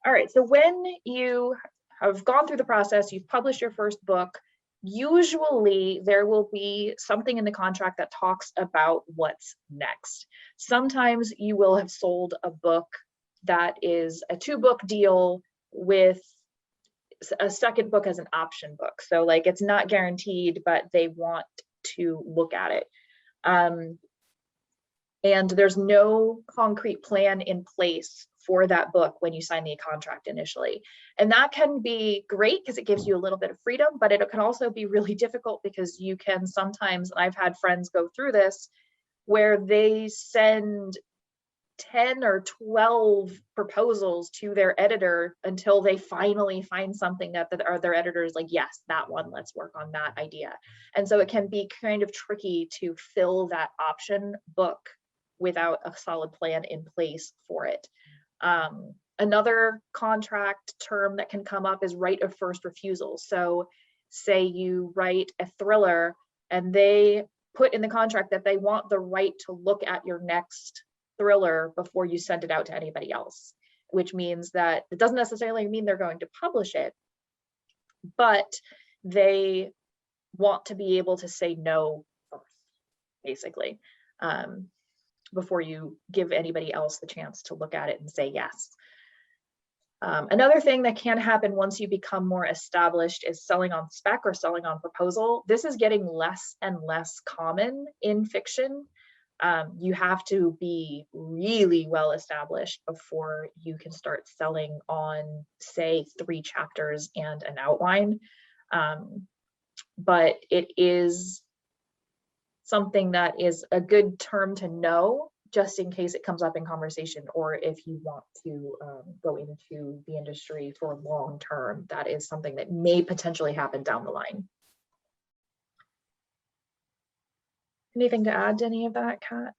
All right, so when you have gone through the process, you've published your first book, usually there will be something in the contract that talks about what's next. Sometimes you will have sold a book that is a 2-book deal with a second book as an option book. So like it's not guaranteed, but they want to look at it. And there's no concrete plan in place for that book when you sign the contract initially. And that can be great because it gives you a little bit of freedom, but it can also be really difficult because you can sometimes, I've had friends go through this, where they send 10 or 12 proposals to their editor until they finally find something that their editor is like, yes, that one, let's work on that idea. And so it can be kind of tricky to fill that option book without a solid plan in place for it. Another contract term that can come up is right of first refusal. So say you write a thriller and they put in the contract that they want the right to look at your next thriller before you send it out to anybody else, which means that it doesn't necessarily mean they're going to publish it, but they want to be able to say no first, basically, before you give anybody else the chance to look at it and say yes. Another thing that can happen once you become more established is selling on spec or selling on proposal. This is getting less and less common in fiction. You have to be really well established before you can start selling on, say, 3 chapters and an outline. But it is something that is a good term to know just in case it comes up in conversation, or if you want to go into the industry for long term. That is something that may potentially happen down the line. Anything to add to any of that, Kat?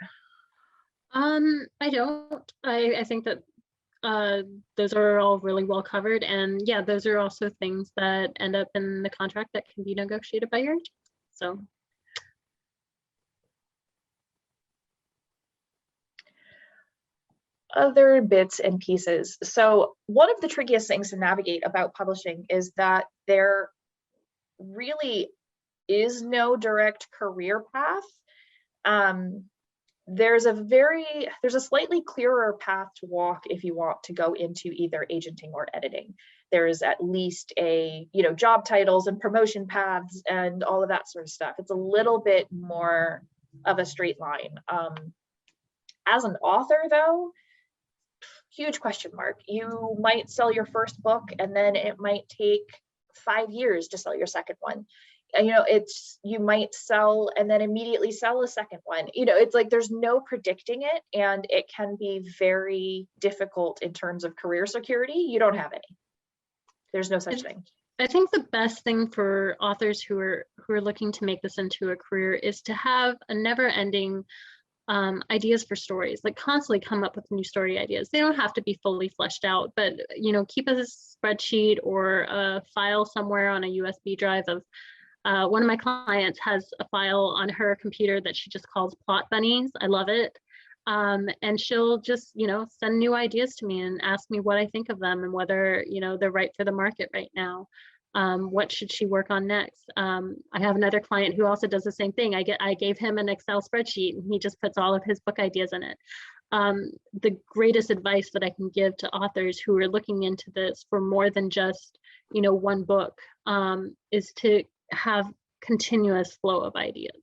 I don't. I think that those are all really well covered, and yeah, those are also things that end up in the contract that can be negotiated by your agent. So. Other bits and pieces. So one of the trickiest things to navigate about publishing is that there really is no direct career path. There's a slightly clearer path to walk if you want to go into either agenting or editing. There's at least a, job titles and promotion paths and all of that sort of stuff. It's a little bit more of a straight line. As an author though, huge question mark. You might sell your first book and then it might take 5 years to sell your second one. you know, it's, you might sell and then immediately sell a second one. You know, it's like there's no predicting it, and it can be very difficult in terms of career security. You don't have any. There's no such thing. I think the best thing for authors who are looking to make this into a career is to have a never-ending ideas for stories, like constantly come up with new story ideas. They don't have to be fully fleshed out, but you know, keep a spreadsheet or a file somewhere on a USB drive of one of my clients has a file on her computer that she just calls plot bunnies. I love it. And she'll just, you know, send new ideas to me and ask me what I think of them and whether, you know, they're right for the market right now. What should she work on next? I have another client who also does the same thing. I gave him an Excel spreadsheet and he just puts all of his book ideas in it. The greatest advice that I can give to authors who are looking into this for more than just, you know, one book, is to have continuous flow of ideas.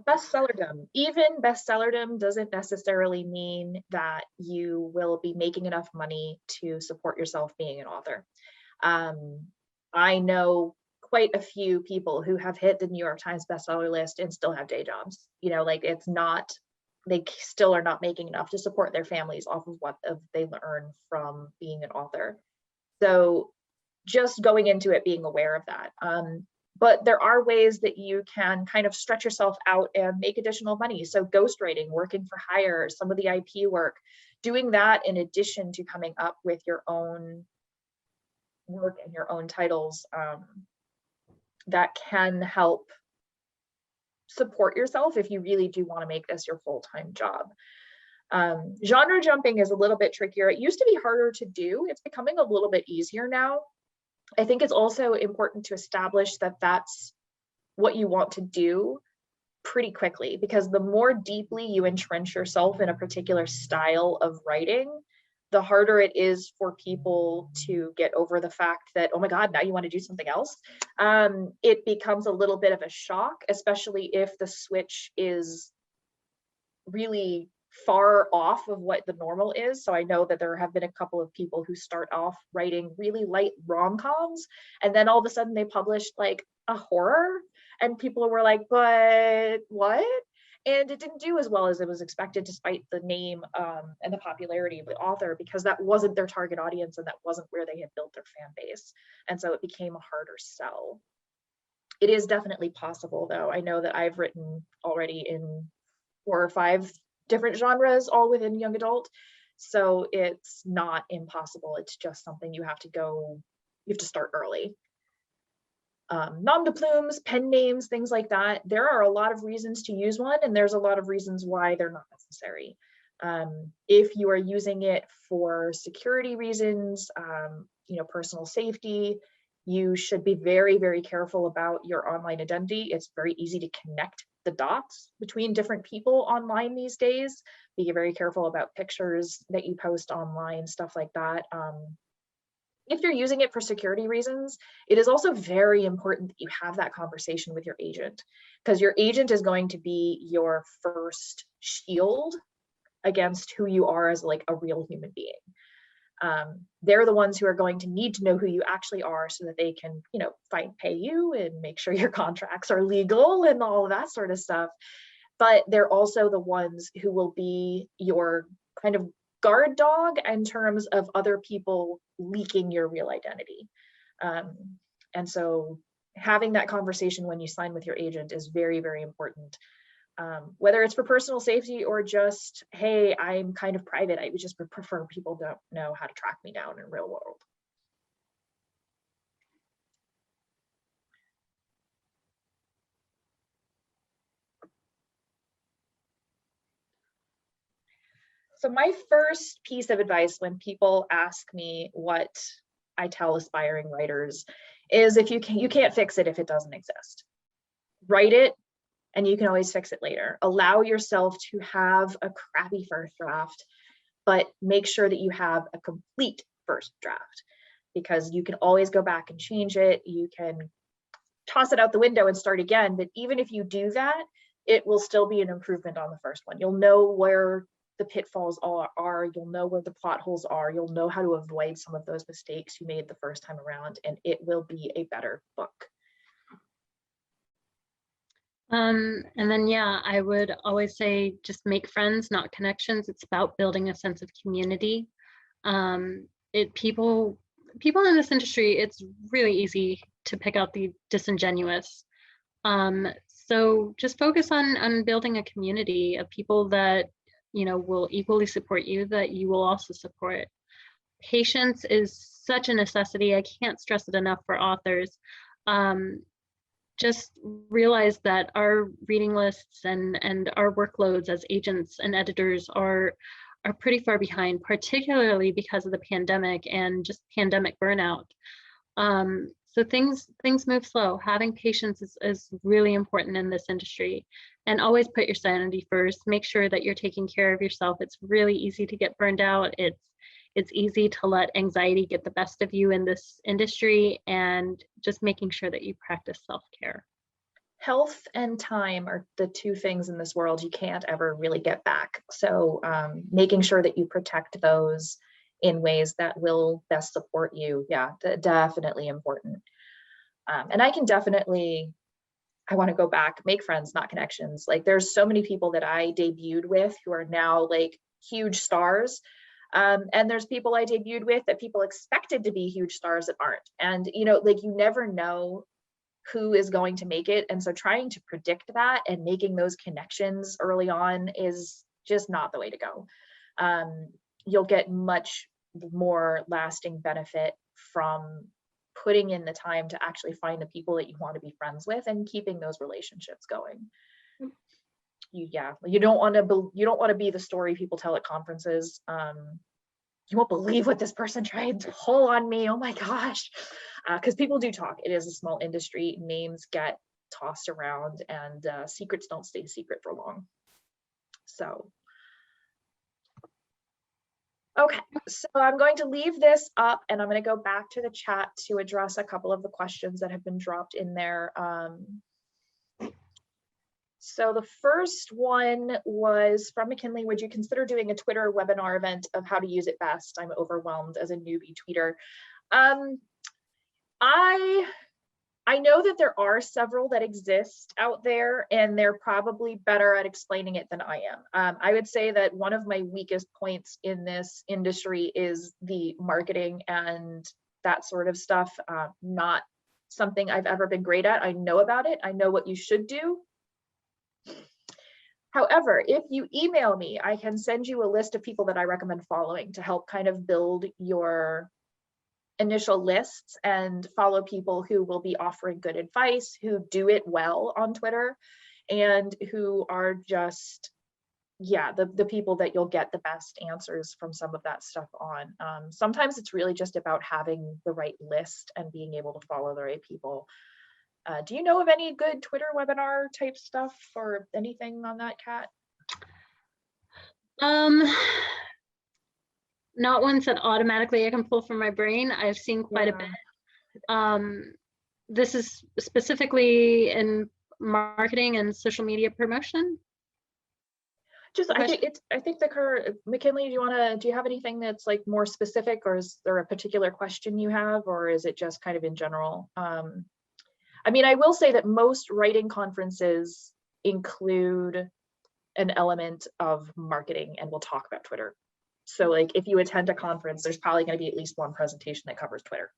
Bestsellerdom. Even bestsellerdom doesn't necessarily mean that you will be making enough money to support yourself being an author. I know quite a few people who have hit the New York Times bestseller list and still have day jobs. You know, like it's not, they still are not making enough to support their families off of what they earn from being an author. So just going into it, being aware of that. But there are ways that you can kind of stretch yourself out and make additional money. So ghostwriting, working for hire, some of the IP work, doing that in addition to coming up with your own work and your own titles, that can help support yourself if you really do want to make this your full-time job. Genre jumping is a little bit trickier. It used to be harder to do. It's becoming a little bit easier now. I think it's also important to establish that that's what you want to do pretty quickly, because the more deeply you entrench yourself in a particular style of writing, the harder it is for people to get over the fact that, oh my God, now you want to do something else. It becomes a little bit of a shock, especially if the switch is really far off of what the normal is. So I know that there have been a couple of people who start off writing really light rom-coms, and then all of a sudden they published like a horror, and people were like, but what? And it didn't do as well as it was expected, despite the name and the popularity of the author, because that wasn't their target audience and that wasn't where they had built their fan base. And so it became a harder sell. It is definitely possible though. I know that I've written already in 4 or 5 different genres, all within young adult. So it's not impossible. It's just something you have to start early. Nom de plumes, pen names, things like that. There are a lot of reasons to use one, and there's a lot of reasons why they're not necessary. If you are using it for security reasons, you know, personal safety, you should be very, very careful about your online identity. It's very easy to connect the dots between different people online these days. Be very careful about pictures that you post online, stuff like that. If you're using it for security reasons, it is also very important that you have that conversation with your agent, because your agent is going to be your first shield against who you are as like a real human being. They're the ones who are going to need to know who you actually are so that they can, you know, pay you and make sure your contracts are legal and all of that sort of stuff. But they're also the ones who will be your kind of guard dog in terms of other people leaking your real identity. And so having that conversation when you sign with your agent is very, very important. Whether it's for personal safety or just, hey, I'm kind of private, I would just prefer people don't know how to track me down in real world. So my first piece of advice when people ask me what I tell aspiring writers is, if you can't fix it if it doesn't exist. Write it, and you can always fix it later. Allow yourself to have a crappy first draft, but make sure that you have a complete first draft, because you can always go back and change it. You can toss it out the window and start again, but even if you do that, it will still be an improvement on the first one. You'll know where the pitfalls are, you'll know where the plot holes are, you'll know how to avoid some of those mistakes you made the first time around, and it will be a better book. And then, yeah, I would always say just make friends, not connections. It's about building a sense of community. It people in this industry, it's really easy to pick out the disingenuous. So just focus on building a community of people that, you know, will equally support you, that you will also support. Patience is such a necessity. I can't stress it enough for authors. Just realize that our reading lists and our workloads as agents and editors are pretty far behind, particularly because of the pandemic and just pandemic burnout. So things move slow. Having patience is really important in this industry, and always put your sanity first. Make sure that you're taking care of yourself. It's really easy to get burned out. It's easy to let anxiety get the best of you in this industry, and just making sure that you practice self-care. Health and time are the two things in this world you can't ever really get back. So making sure that you protect those in ways that will best support you. Yeah, definitely important. And I want to go back, make friends, not connections. Like there's so many people that I debuted with who are now like huge stars. And there's people I debuted with that people expected to be huge stars that aren't. And, you know, like you never know who is going to make it. And so trying to predict that and making those connections early on is just not the way to go. You'll get much more lasting benefit from putting in the time to actually find the people that you want to be friends with and keeping those relationships going. You don't want to be the story people tell at conferences. You won't believe what this person tried to pull on me. Oh my gosh. Because people do talk. It is a small industry. Names get tossed around, and secrets don't stay secret for long. So, okay. So I'm going to leave this up, and I'm going to go back to the chat to address a couple of the questions that have been dropped in there. So the first one was from McKinley. Would you consider doing a Twitter webinar event of how to use it best? I'm overwhelmed as a newbie tweeter. I know that there are several that exist out there, and they're probably better at explaining it than I am. I would say that one of my weakest points in this industry is the marketing and that sort of stuff. Not something I've ever been great at. I know about it. I know what you should do. However, if you email me, I can send you a list of people that I recommend following to help kind of build your initial lists and follow people who will be offering good advice, who do it well on Twitter, and who are just, yeah, the people that you'll get the best answers from some of that stuff on. Sometimes it's really just about having the right list and being able to follow the right people. Do you know of any good Twitter webinar type stuff or anything on that, Kat? Not ones that automatically I can pull from my brain. I've seen quite a bit. This is specifically in marketing and social media promotion. I think the Kerr, McKinley, do you have anything that's like more specific, or is there a particular question you have, or is it just kind of in general? I mean, I will say that most writing conferences include an element of marketing, and we'll talk about Twitter. So like if you attend a conference, there's probably going to be at least one presentation that covers Twitter.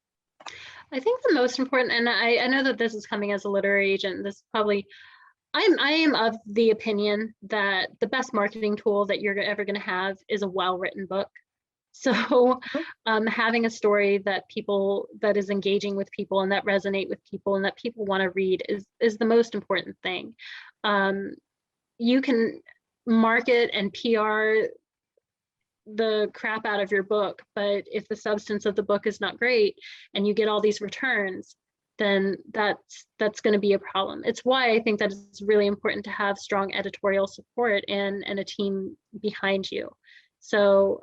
I think the most important, and I know that this is coming as a literary agent, this probably, I am of the opinion that the best marketing tool that you're ever going to have is a well-written book. So having a story that is engaging with people and that resonate with people and that people want to read is the most important thing. You can market and PR the crap out of your book, but if the substance of the book is not great and you get all these returns, then that's going to be a problem. It's why I think that it's really important to have strong editorial support and a team behind you. So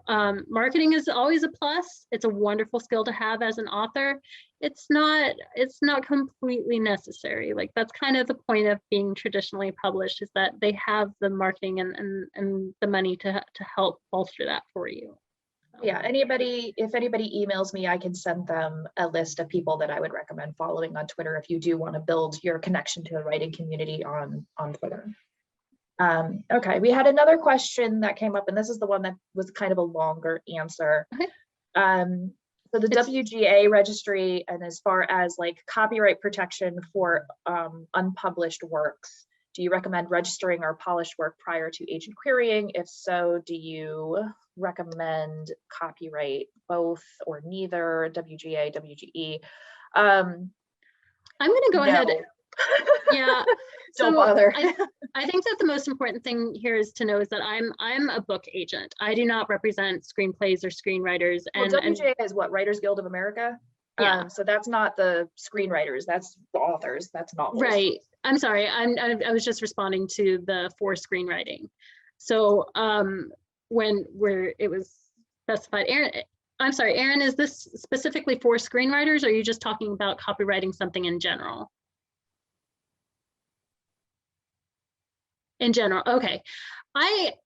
marketing is always a plus. It's a wonderful skill to have as an author. It's not completely necessary. Like that's kind of the point of being traditionally published, is that they have the marketing and the money to help bolster that for you. Yeah, if anybody emails me, I can send them a list of people that I would recommend following on Twitter if you do want to build your connection to the writing community on Twitter. Okay, we had another question that came up, and this is the one that was kind of a longer answer. Okay. So the WGA registry, and as far as like copyright protection for unpublished works, do you recommend registering our polished work prior to agent querying? If so, do you recommend copyright both or neither, WGA, WGE? I'm going to go ahead. Yeah. Don't bother. I think that the most important thing here is to know is that I'm a book agent. I do not represent screenplays or screenwriters. And WGA is what, Writers Guild of America? Yeah. So that's not the screenwriters, that's the authors, that's novels. Right. I'm sorry. I was just responding to the for screenwriting. So where it was specified, Aaron, I'm sorry, Aaron, is this specifically for screenwriters, or are you just talking about copywriting something in general? In general, okay.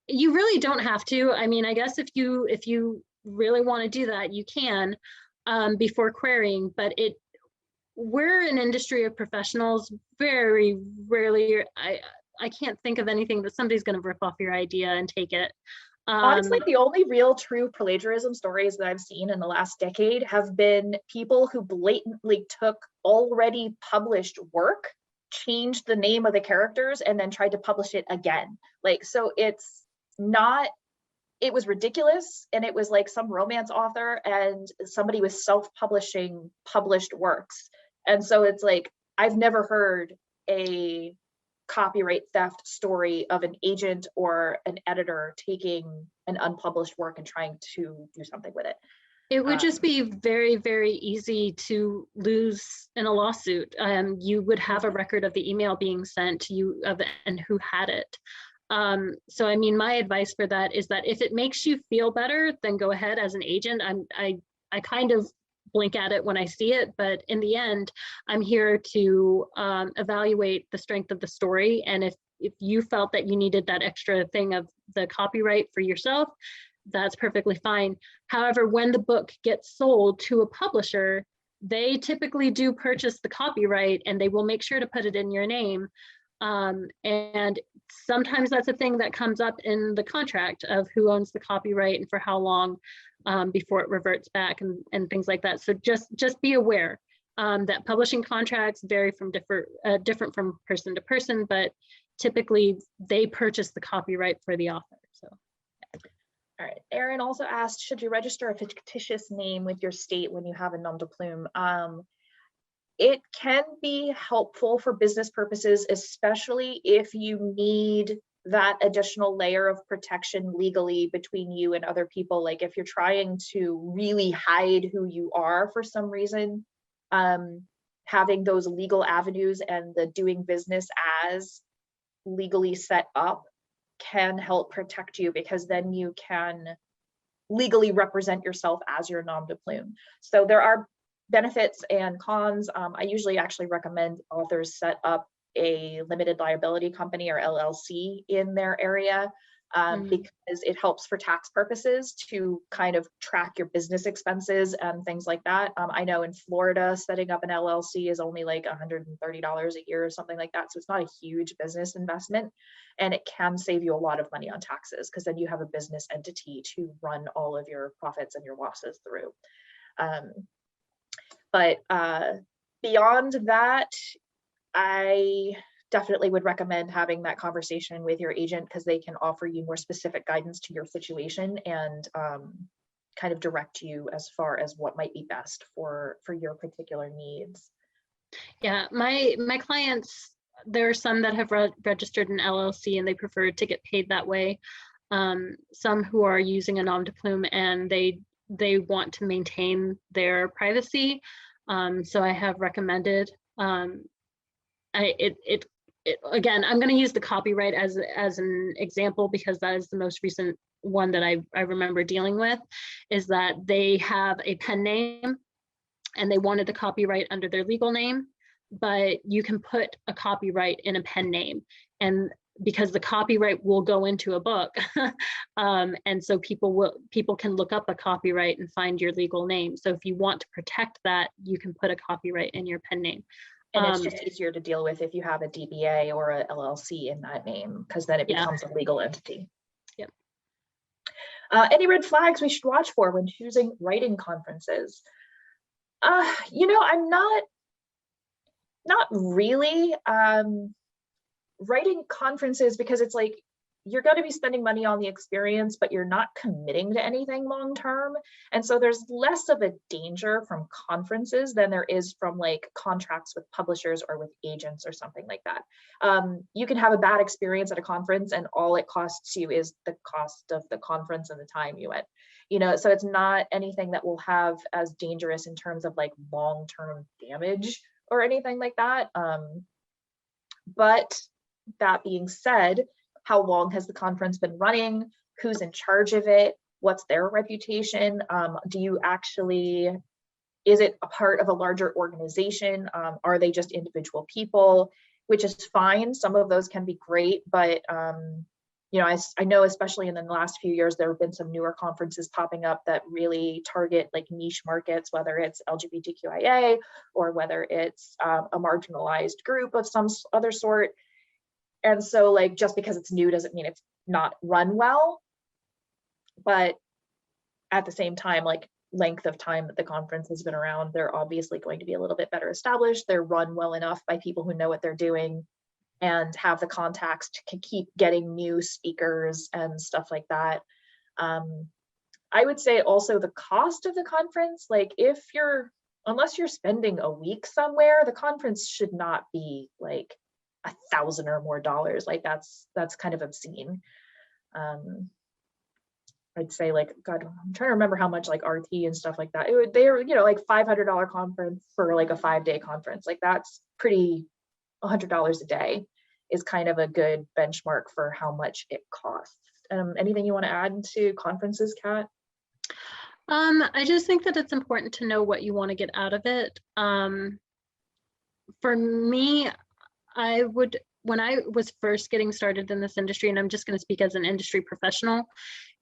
You really don't have to. I mean, I guess if you really want to do that, you can before querying, but we're an industry of professionals. Very rarely, I can't think of anything that somebody's going to rip off your idea and take it. Honestly, the only real true plagiarism stories that I've seen in the last decade have been people who blatantly took already published work, changed the name of the characters, and then tried to publish it again. Like, so it was ridiculous, and it was like some romance author and somebody was self-publishing published works. And so it's like, I've never heard a copyright theft story of an agent or an editor taking an unpublished work and trying to do something with it. It would just be very, very easy to lose in a lawsuit. You would have a record of the email being sent to you and who had it. So, I mean, my advice for that is that if it makes you feel better, then go ahead as an agent. I kind of blink at it when I see it, but in the end, I'm here to evaluate the strength of the story. And if you felt that you needed that extra thing of the copyright for yourself, that's perfectly fine. However, when the book gets sold to a publisher, they typically do purchase the copyright and they will make sure to put it in your name. And sometimes that's a thing that comes up in the contract of who owns the copyright and for how long before it reverts back and things like that. So just be aware that publishing contracts vary from different from person to person, but typically they purchase the copyright for the author. So. All right. Aaron also asked, should you register a fictitious name with your state when you have a nom de plume? It can be helpful for business purposes, especially if you need that additional layer of protection legally between you and other people. Like if you're trying to really hide who you are for some reason, having those legal avenues and the doing business as legally set up can help protect you, because then you can legally represent yourself as your nom de plume. So there are benefits and cons. I usually actually recommend authors set up a limited liability company or LLC in their area because it helps for tax purposes to kind of track your business expenses and things like that. I know in Florida, setting up an LLC is only like $130 a year or something like that. So it's not a huge business investment, and it can save you a lot of money on taxes because then you have a business entity to run all of your profits and your losses through. But beyond that, I definitely would recommend having that conversation with your agent because they can offer you more specific guidance to your situation and kind of direct you as far as what might be best for your particular needs. Yeah, my clients, there are some that have registered an LLC and they prefer to get paid that way. Some who are using a nom de plume and they want to maintain their privacy. So I have recommended, again, I'm going to use the copyright as an example because that is the most recent one that I remember dealing with, is that they have a pen name and they wanted the copyright under their legal name, but you can put a copyright in a pen name. And because the copyright will go into a book. And so people can look up a copyright and find your legal name. So if you want to protect that, you can put a copyright in your pen name. And it's just easier to deal with if you have a DBA or a LLC in that name, because then it becomes a legal entity. Yep. Any red flags we should watch for when choosing writing conferences? You know, I'm not really writing conferences, because it's like you're going to be spending money on the experience, but you're not committing to anything long term. And so there's less of a danger from conferences than there is from like contracts with publishers or with agents or something like that. You can have a bad experience at a conference and all it costs you is the cost of the conference and the time you went. You know, so it's not anything that will have as dangerous in terms of like long-term damage or anything like that. But that being said, how long has the conference been running? Who's in charge of it? What's their reputation? Is it a part of a larger organization? Are they just individual people? Which is fine. Some of those can be great, but you know, I know especially in the last few years, there have been some newer conferences popping up that really target like niche markets, whether it's LGBTQIA or whether it's a marginalized group of some other sort. And so like, just because it's new doesn't mean it's not run well. But at the same time, like length of time that the conference has been around, they're obviously going to be a little bit better established. They're run well enough by people who know what they're doing and have the contacts to keep getting new speakers and stuff like that. I would say also the cost of the conference, like unless you're spending a week somewhere, the conference should not be like $1,000 or more. Like that's kind of obscene. I'd say like, God, I'm trying to remember how much like RT and stuff like that. They were, you know, like $500 conference for like a 5-day conference. Like that's pretty, $100 a day is kind of a good benchmark for how much it costs. Anything you want to add to conferences, Kat? I just think that it's important to know what you want to get out of it. For me, when I was first getting started in this industry, and I'm just going to speak as an industry professional,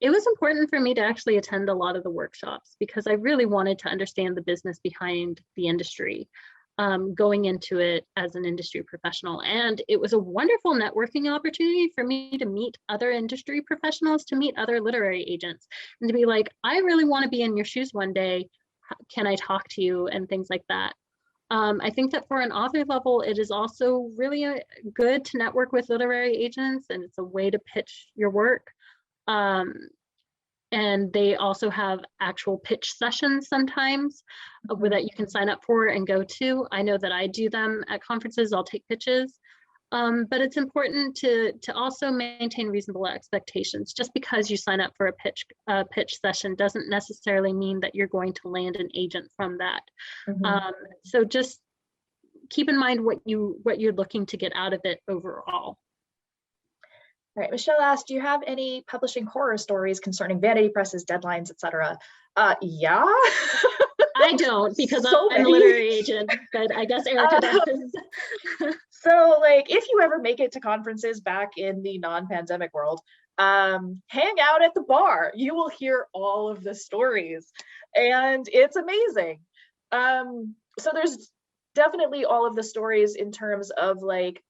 it was important for me to actually attend a lot of the workshops because I really wanted to understand the business behind the industry, going into it as an industry professional. And it was a wonderful networking opportunity for me to meet other industry professionals, to meet other literary agents, and to be like, I really want to be in your shoes one day. Can I talk to you? And things like that. I think that for an author level, it is also really good to network with literary agents, and it's a way to pitch your work. And they also have actual pitch sessions sometimes that you can sign up for and go to. I know that I do them at conferences. I'll take pitches. But it's important to also maintain reasonable expectations. Just because you sign up for a pitch session doesn't necessarily mean that you're going to land an agent from that. So just keep in mind what you're looking to get out of it overall. All right, Michelle asked, do you have any publishing horror stories concerning vanity presses, deadlines, etc.? Yeah. I don't, because I'm a literary agent, but I guess Erica does. So like, if you ever make it to conferences back in the non-pandemic world, hang out at the bar. You will hear all of the stories and it's amazing. So there's definitely all of the stories in terms of like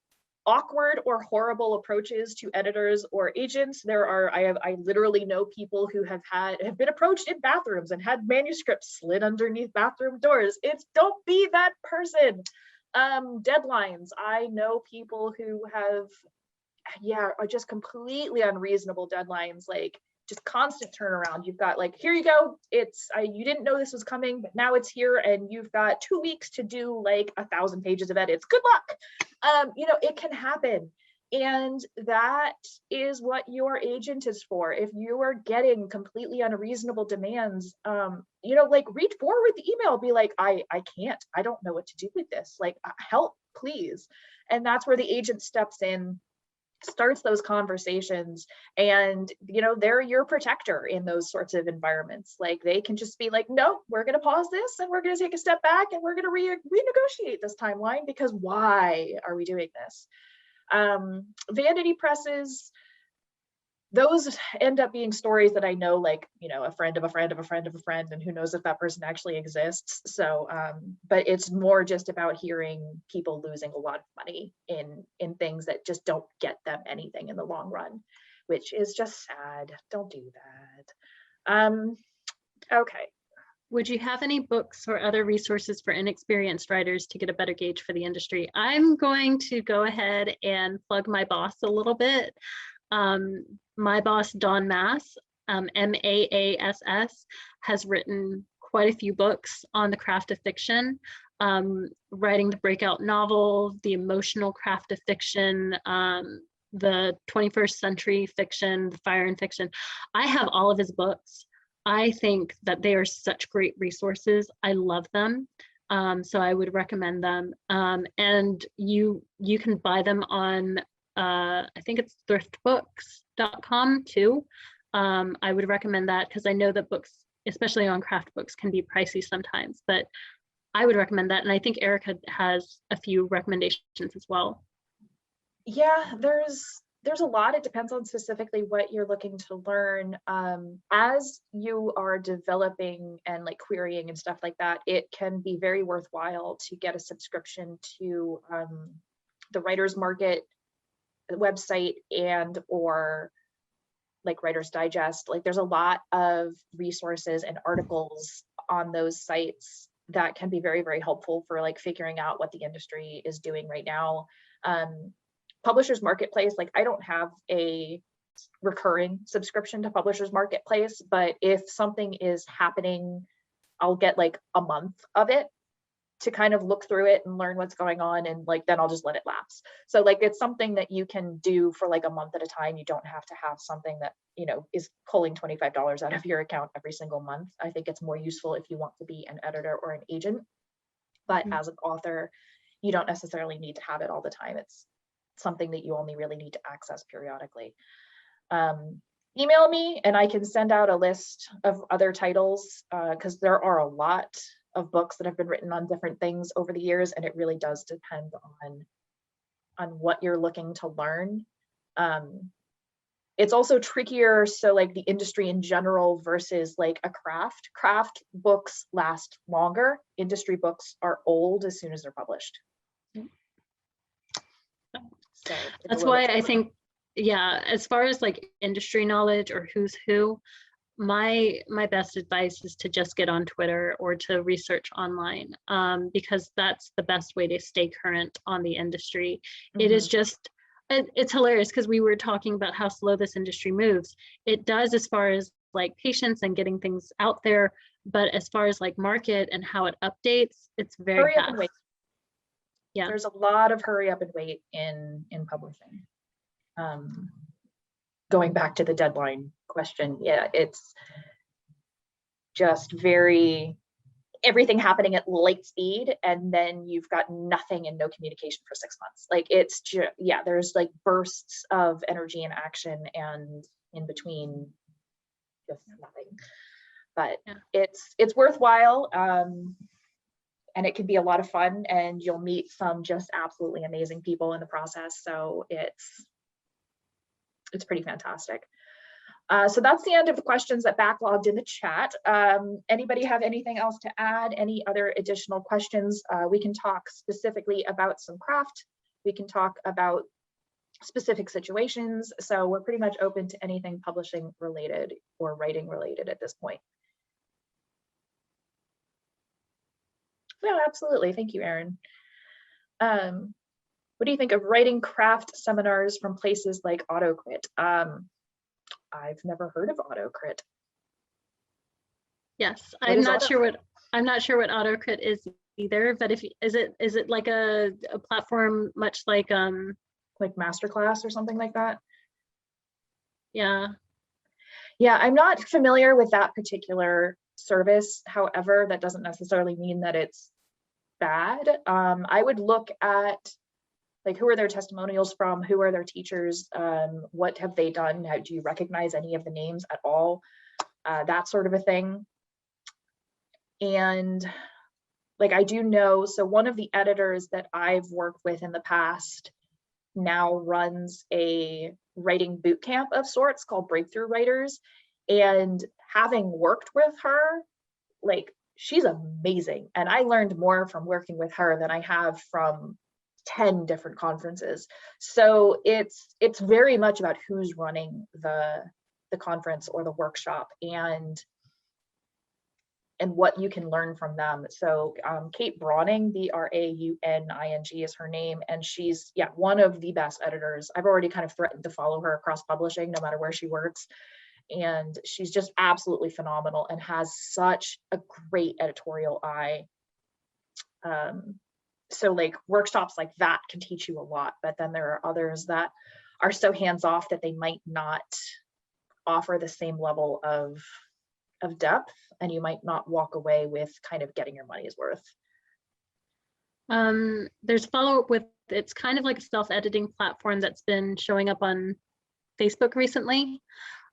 awkward or horrible approaches to editors or agents. I literally know people who have been approached in bathrooms and had manuscripts slid underneath bathroom doors. Don't be that person. Deadlines. I know people who are just completely unreasonable deadlines, like just constant turnaround. You've got like, here you go. You didn't know this was coming, but now it's here and you've got 2 weeks to do like 1,000 pages of edits. Good luck. You know, it can happen. And that is what your agent is for. If you are getting completely unreasonable demands, you know, like reach forward the email, be like, I can't, I don't know what to do with this. Like, help, please. And that's where the agent steps in, starts those conversations, and you know, they're your protector in those sorts of environments. Like they can just be like, no, we're going to pause this and we're going to take a step back and we're going to renegotiate this timeline, because why are we doing this? Vanity presses, those end up being stories that I know, like, you know, a friend of a friend of a friend of a friend, and who knows if that person actually exists. So, but it's more just about hearing people losing a lot of money in things that just don't get them anything in the long run, which is just sad. Don't do that. Okay. Would you have any books or other resources for inexperienced writers to get a better gauge for the industry? I'm going to go ahead and plug my boss a little bit. My boss, Dawn Mass, Maass, has written quite a few books on the craft of fiction, writing the breakout novel, the emotional craft of fiction, the 21st century fiction, the fire and fiction. I have all of his books. I think that they are such great resources. I love them. So I would recommend them. And you can buy them on I think it's thriftbooks.com too. I would recommend that because I know that books, especially on craft books, can be pricey sometimes, but I would recommend that. And I think Erica has a few recommendations as well. Yeah, there's a lot. It depends on specifically what you're looking to learn. As you are developing and like querying and stuff like that, it can be very worthwhile to get a subscription to the Writer's Market website and or like Writer's Digest. Like there's a lot of resources and articles on those sites that can be very, very helpful for like figuring out what the industry is doing right now. Publishers Marketplace, like I don't have a recurring subscription to Publishers Marketplace, but if something is happening, I'll get like a month of it to kind of look through it and learn what's going on, and like then I'll just let it lapse. So like it's something that you can do for like a month at a time. You don't have to have something that, you know, is pulling $25 out of your account every single month. I think it's more useful if you want to be an editor or an agent, but as an author, you don't necessarily need to have it all the time. It's something that you only really need to access periodically. Email me and I can send out a list of other titles because there are a lot of books that have been written on different things over the years, and it really does depend on what you're looking to learn. It's also trickier, so like the industry in general versus like a craft books last longer. Industry books are old as soon as they're published. So that's why I think, yeah, as far as like industry knowledge or who's who, my best advice is to just get on Twitter or to research online, because that's the best way to stay current on the industry. It is just, it's hilarious because we were talking about how slow this industry moves. It does as far as like patience and getting things out there, but as far as like market and how it updates, it's very hurry fast. up and wait. Yeah, there's a lot of hurry up and wait in publishing. Going back to the deadline question, yeah, it's just everything happening at light speed, and then you've got nothing and no communication for 6 months. Like it's just, yeah, there's like bursts of energy and action, and in between just nothing. But yeah, it's worthwhile, and it can be a lot of fun, and you'll meet some just absolutely amazing people in the process. So it's pretty fantastic. So that's the end of the questions that backlogged in the chat. Anybody have anything else to add? Any other additional questions? We can talk specifically about some craft. We can talk about specific situations. So we're pretty much open to anything publishing related or writing related at this point. No, absolutely. Thank you, Erin. What do you think of writing craft seminars from places like AutoCrit? I've never heard of AutoCrit. Yes, I'm not sure what AutoCrit is either, but is it like a platform much like Masterclass or something like that? Yeah, I'm not familiar with that particular service. However, that doesn't necessarily mean that it's bad. I would look at like, who are their testimonials from? Who are their teachers? What have they done? Do you recognize any of the names at all? That sort of a thing. And like, I do know, so one of the editors that I've worked with in the past now runs a writing boot camp of sorts called Breakthrough Writers. And having worked with her, like, she's amazing. And I learned more from working with her than I have from 10 different conferences. So it's very much about who's running the conference or the workshop, and what you can learn from them. So Kate Browning, Brauning is her name, and she's one of the best editors. I've already kind of threatened to follow her across publishing no matter where she works, and she's just absolutely phenomenal and has such a great editorial eye. So like workshops like that can teach you a lot, but then there are others that are so hands-off that they might not offer the same level of depth, and you might not walk away with kind of getting your money's worth. There's follow-up with, it's kind of like a self-editing platform that's been showing up on Facebook recently.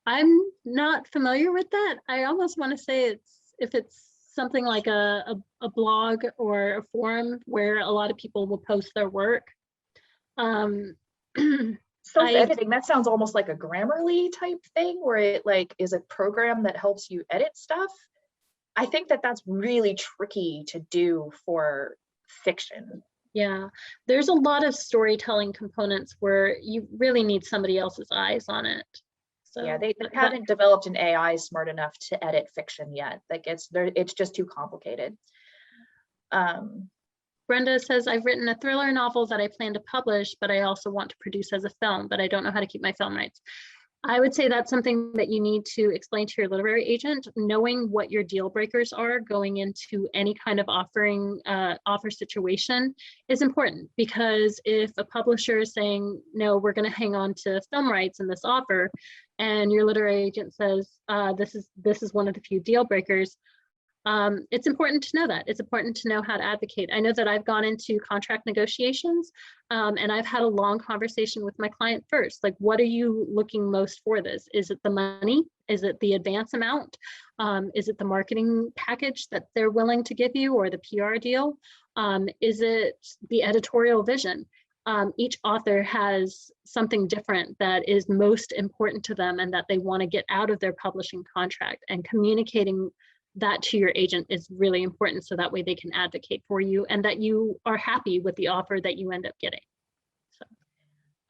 I'm not familiar with that. I almost want to say if it's something like a blog or a forum where a lot of people will post their work. Self-editing, that sounds almost like a Grammarly type thing, where it like is a program that helps you edit stuff. I think that that's really tricky to do for fiction. Yeah, there's a lot of storytelling components where you really need somebody else's eyes on it. So yeah, they haven't developed an AI smart enough to edit fiction yet. Like it's just too complicated. Brenda says, I've written a thriller novel that I plan to publish, but I also want to produce as a film, but I don't know how to keep my film rights. I would say that's something that you need to explain to your literary agent. Knowing what your deal breakers are going into any kind of offer situation is important, because if a publisher is saying, no, we're going to hang on to film rights in this offer, and your literary agent says, this is one of the few deal breakers, it's important to know that. It's important to know how to advocate. I know that I've gone into contract negotiations and I've had a long conversation with my client first. Like, what are you looking most for this? Is it the money? Is it the advance amount? Is it the marketing package that they're willing to give you, or the PR deal? Is it the editorial vision? Each author has something different that is most important to them and that they want to get out of their publishing contract, and communicating that to your agent is really important, so that way they can advocate for you and that you are happy with the offer that you end up getting. So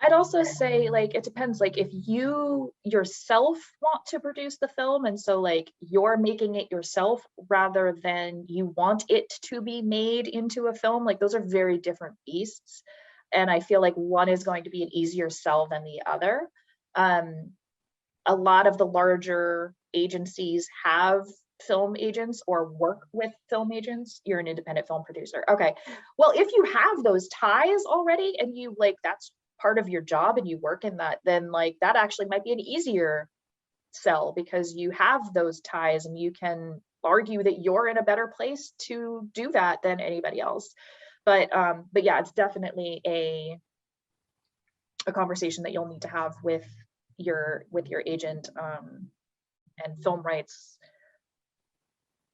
I'd also say, like, it depends. Like, if you yourself want to produce the film, and so like you're making it yourself rather than you want it to be made into a film, like those are very different beasts. And I feel like one is going to be an easier sell than the other. A lot of the larger agencies have film agents or work with film agents. You're an independent film producer. Okay. Well, if you have those ties already and you like, that's part of your job and you work in that, then like that actually might be an easier sell, because you have those ties and you can argue that you're in a better place to do that than anybody else. But yeah, it's definitely a conversation that you'll need to have with your agent, and film rights.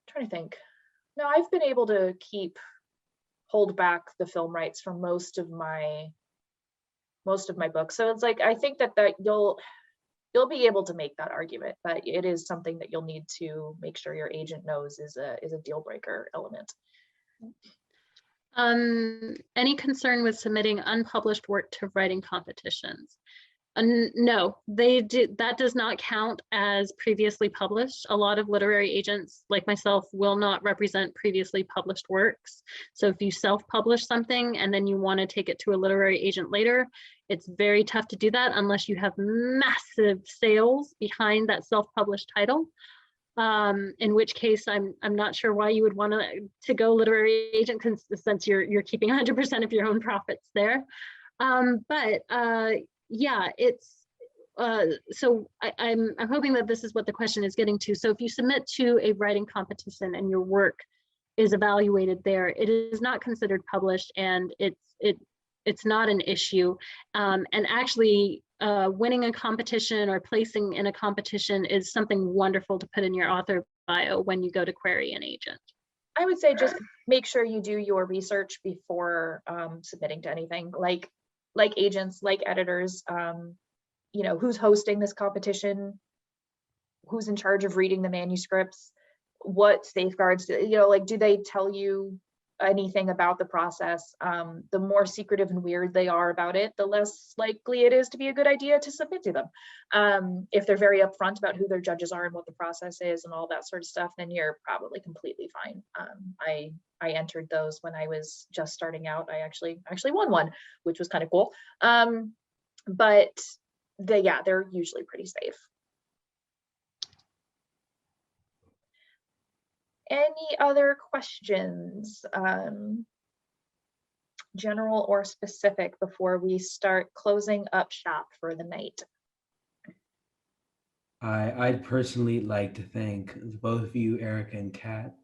I'm trying to think. No, I've been able to hold back the film rights for most of my books. So it's like, I think that you'll be able to make that argument, but it is something that you'll need to make sure your agent knows is a deal breaker element. Any concern with submitting unpublished work to writing competitions? No, that does not count as previously published. A lot of literary agents like myself will not represent previously published works. So if you self-publish something and then you want to take it to a literary agent later, it's very tough to do that unless you have massive sales behind that self-published title. In which case I'm not sure why you would want to go literary agent, since you're keeping 100% of your own profits there. Yeah, it's so I'm hoping that this is what the question is getting to. So if you submit to a writing competition and your work is evaluated there, it is not considered published, and it's not an issue. And actually, winning a competition or placing in a competition is something wonderful to put in your author bio when you go to query an agent. I would say just make sure you do your research before submitting to anything. Like, like agents, like editors, you know, who's hosting this competition, who's in charge of reading the manuscripts, what safeguards, you know, like, do they tell you anything about the process? The more secretive and weird they are about it, the less likely it is to be a good idea to submit to them. If they're very upfront about who their judges are and what the process is and all that sort of stuff, then you're probably completely fine. I entered those when I was just starting out. I actually won one, which was kind of cool. But they're usually pretty safe. Any other questions, general or specific, before we start closing up shop for the night? I'd personally like to thank both of you, Erica and Kat,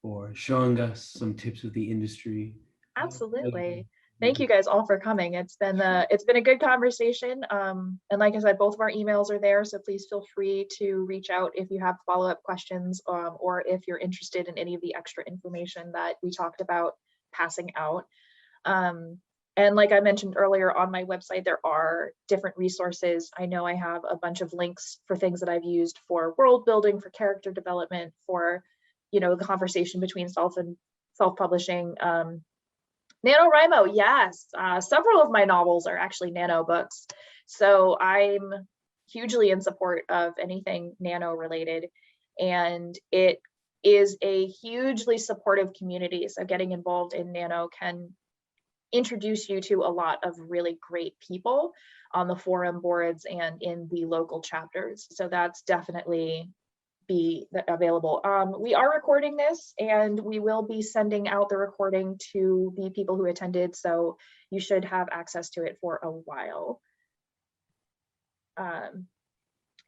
for showing us some tips of the industry. Absolutely. Thank you guys all for coming. It's been a good conversation. And like I said, both of our emails are there, so please feel free to reach out if you have follow-up questions, or if you're interested in any of the extra information that we talked about passing out. And like I mentioned earlier, on my website, there are different resources. I know I have a bunch of links for things that I've used for world building, for character development, for, you know, the conversation between self and self-publishing. NaNoWriMo, yes. Several of my novels are actually nano books. So I'm hugely in support of anything nano related. And it is a hugely supportive community. So getting involved in nano can introduce you to a lot of really great people on the forum boards and in the local chapters. So that's definitely be available. We are recording this, and we will be sending out the recording to the people who attended, so you should have access to it for a while.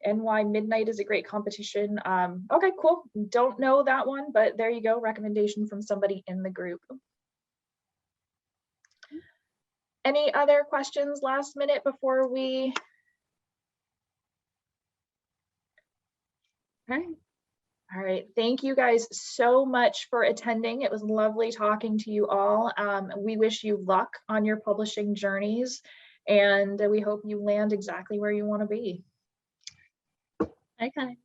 NY Midnight is a great competition. Okay, cool. Don't know that one, but there you go. Recommendation from somebody in the group. Any other questions last minute before we? All right. All right, thank you guys so much for attending. It was lovely talking to you all. We wish you luck on your publishing journeys, and we hope you land exactly where you want to be. Okay.